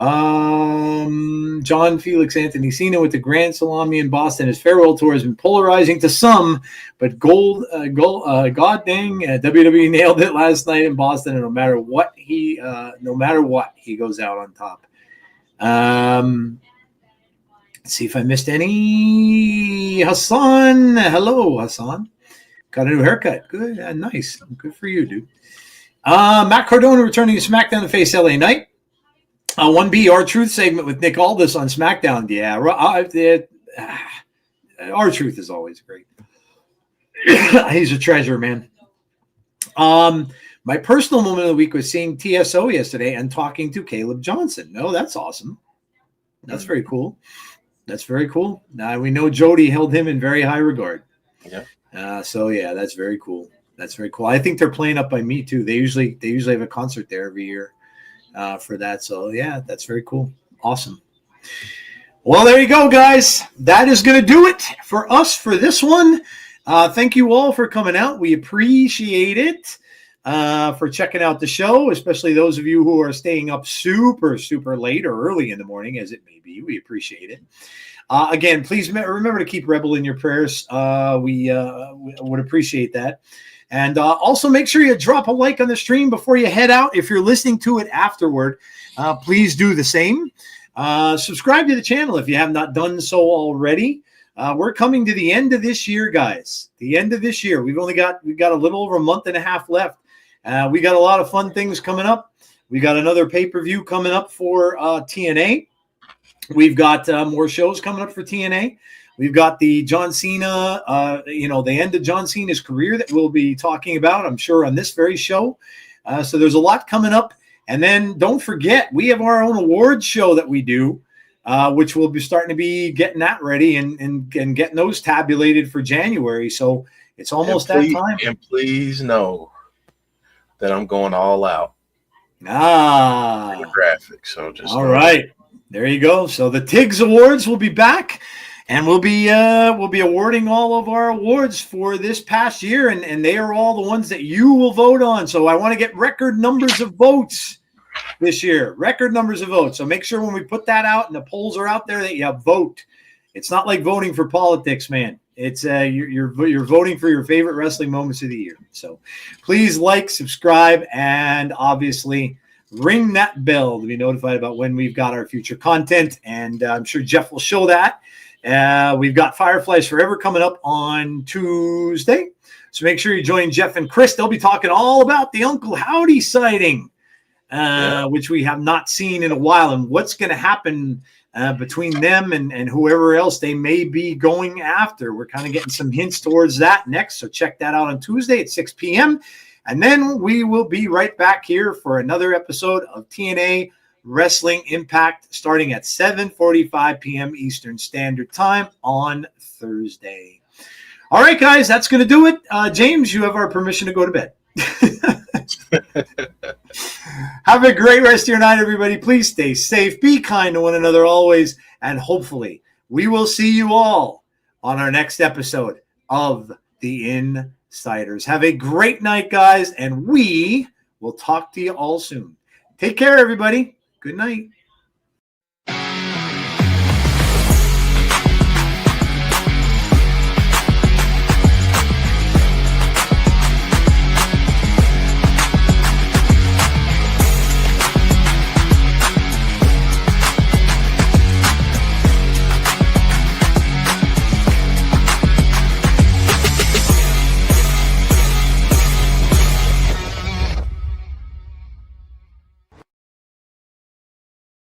John Felix Anthony Cena with the Grand Salami in Boston. His farewell tour has been polarizing to some, but god dang, WWE nailed it last night in Boston, and no matter what, he goes out on top. Let's see if I missed any. Hassan, hello, Hassan. Got a new haircut. Good, nice. Good for you, dude. Matt Cardona returning to SmackDown to face LA Knight. 1B, R-Truth segment with Nick Aldis on SmackDown. Yeah, R-Truth is always great. He's a treasure, man. My personal moment of the week was seeing TSO yesterday and talking to Caleb Johnson. No, that's awesome. That's very cool. That's very cool. Now we know Jody held him in very high regard. Yeah. So yeah, that's very cool. That's very cool. I think they're playing up by me too. They usually have a concert there every year for that. So yeah, that's very cool. Awesome. Well, there you go, guys. That is going to do it for us for this one. Thank you all for coming out. We appreciate it. For checking out the show, especially those of you who are staying up super, super late or early in the morning, as it may be. We appreciate it. Again, please remember to keep Rebel in your prayers. We would appreciate that. And also make sure you drop a like on the stream before you head out. If you're listening to it afterward, please do the same. Subscribe to the channel if you have not done so already. We're coming to the end of this year, guys. The end of this year. We've got a little over a month and a half left. We got a lot of fun things coming up. We got another pay-per-view coming up for TNA. We've got more shows coming up for TNA. We've got the John Cena, the end of John Cena's career that we'll be talking about, I'm sure, on this very show. So there's a lot coming up. And then don't forget, we have our own awards show that we do, which we'll be starting to be getting that ready and getting those tabulated for January. So it's almost that time. And please know that I'm going all out. Graphics. So just all right. There you go. So the TIGS Awards will be back, and we'll be awarding all of our awards for this past year, and they are all the ones that you will vote on. So I want to get record numbers of votes this year. Record numbers of votes. So make sure when we put that out and the polls are out there that you vote. It's not like voting for politics, man. It's you're voting for your favorite wrestling moments of the year. So please like, subscribe, and obviously ring that bell to be notified about when we've got our future content. And I'm sure Jeff will show that. We've got Fireflies Forever coming up on Tuesday. So make sure you join Jeff and Chris. They'll be talking all about the Uncle Howdy sighting, which we have not seen in a while, and what's going to happen between them and whoever else they may be going after. We're kind of getting some hints towards that next. So check that out on Tuesday at 6 p.m. And then we will be right back here for another episode of TNA Wrestling Impact starting at 7:45 p.m. Eastern Standard Time on Thursday. All right, guys, that's going to do it. James, you have our permission to go to bed. Have a great rest of your night, everybody. Please stay safe. Be kind to one another always. And hopefully we will see you all on our next episode of The Insiders. Have a great night, guys, and we will talk to you all soon. Take care, everybody. Good night.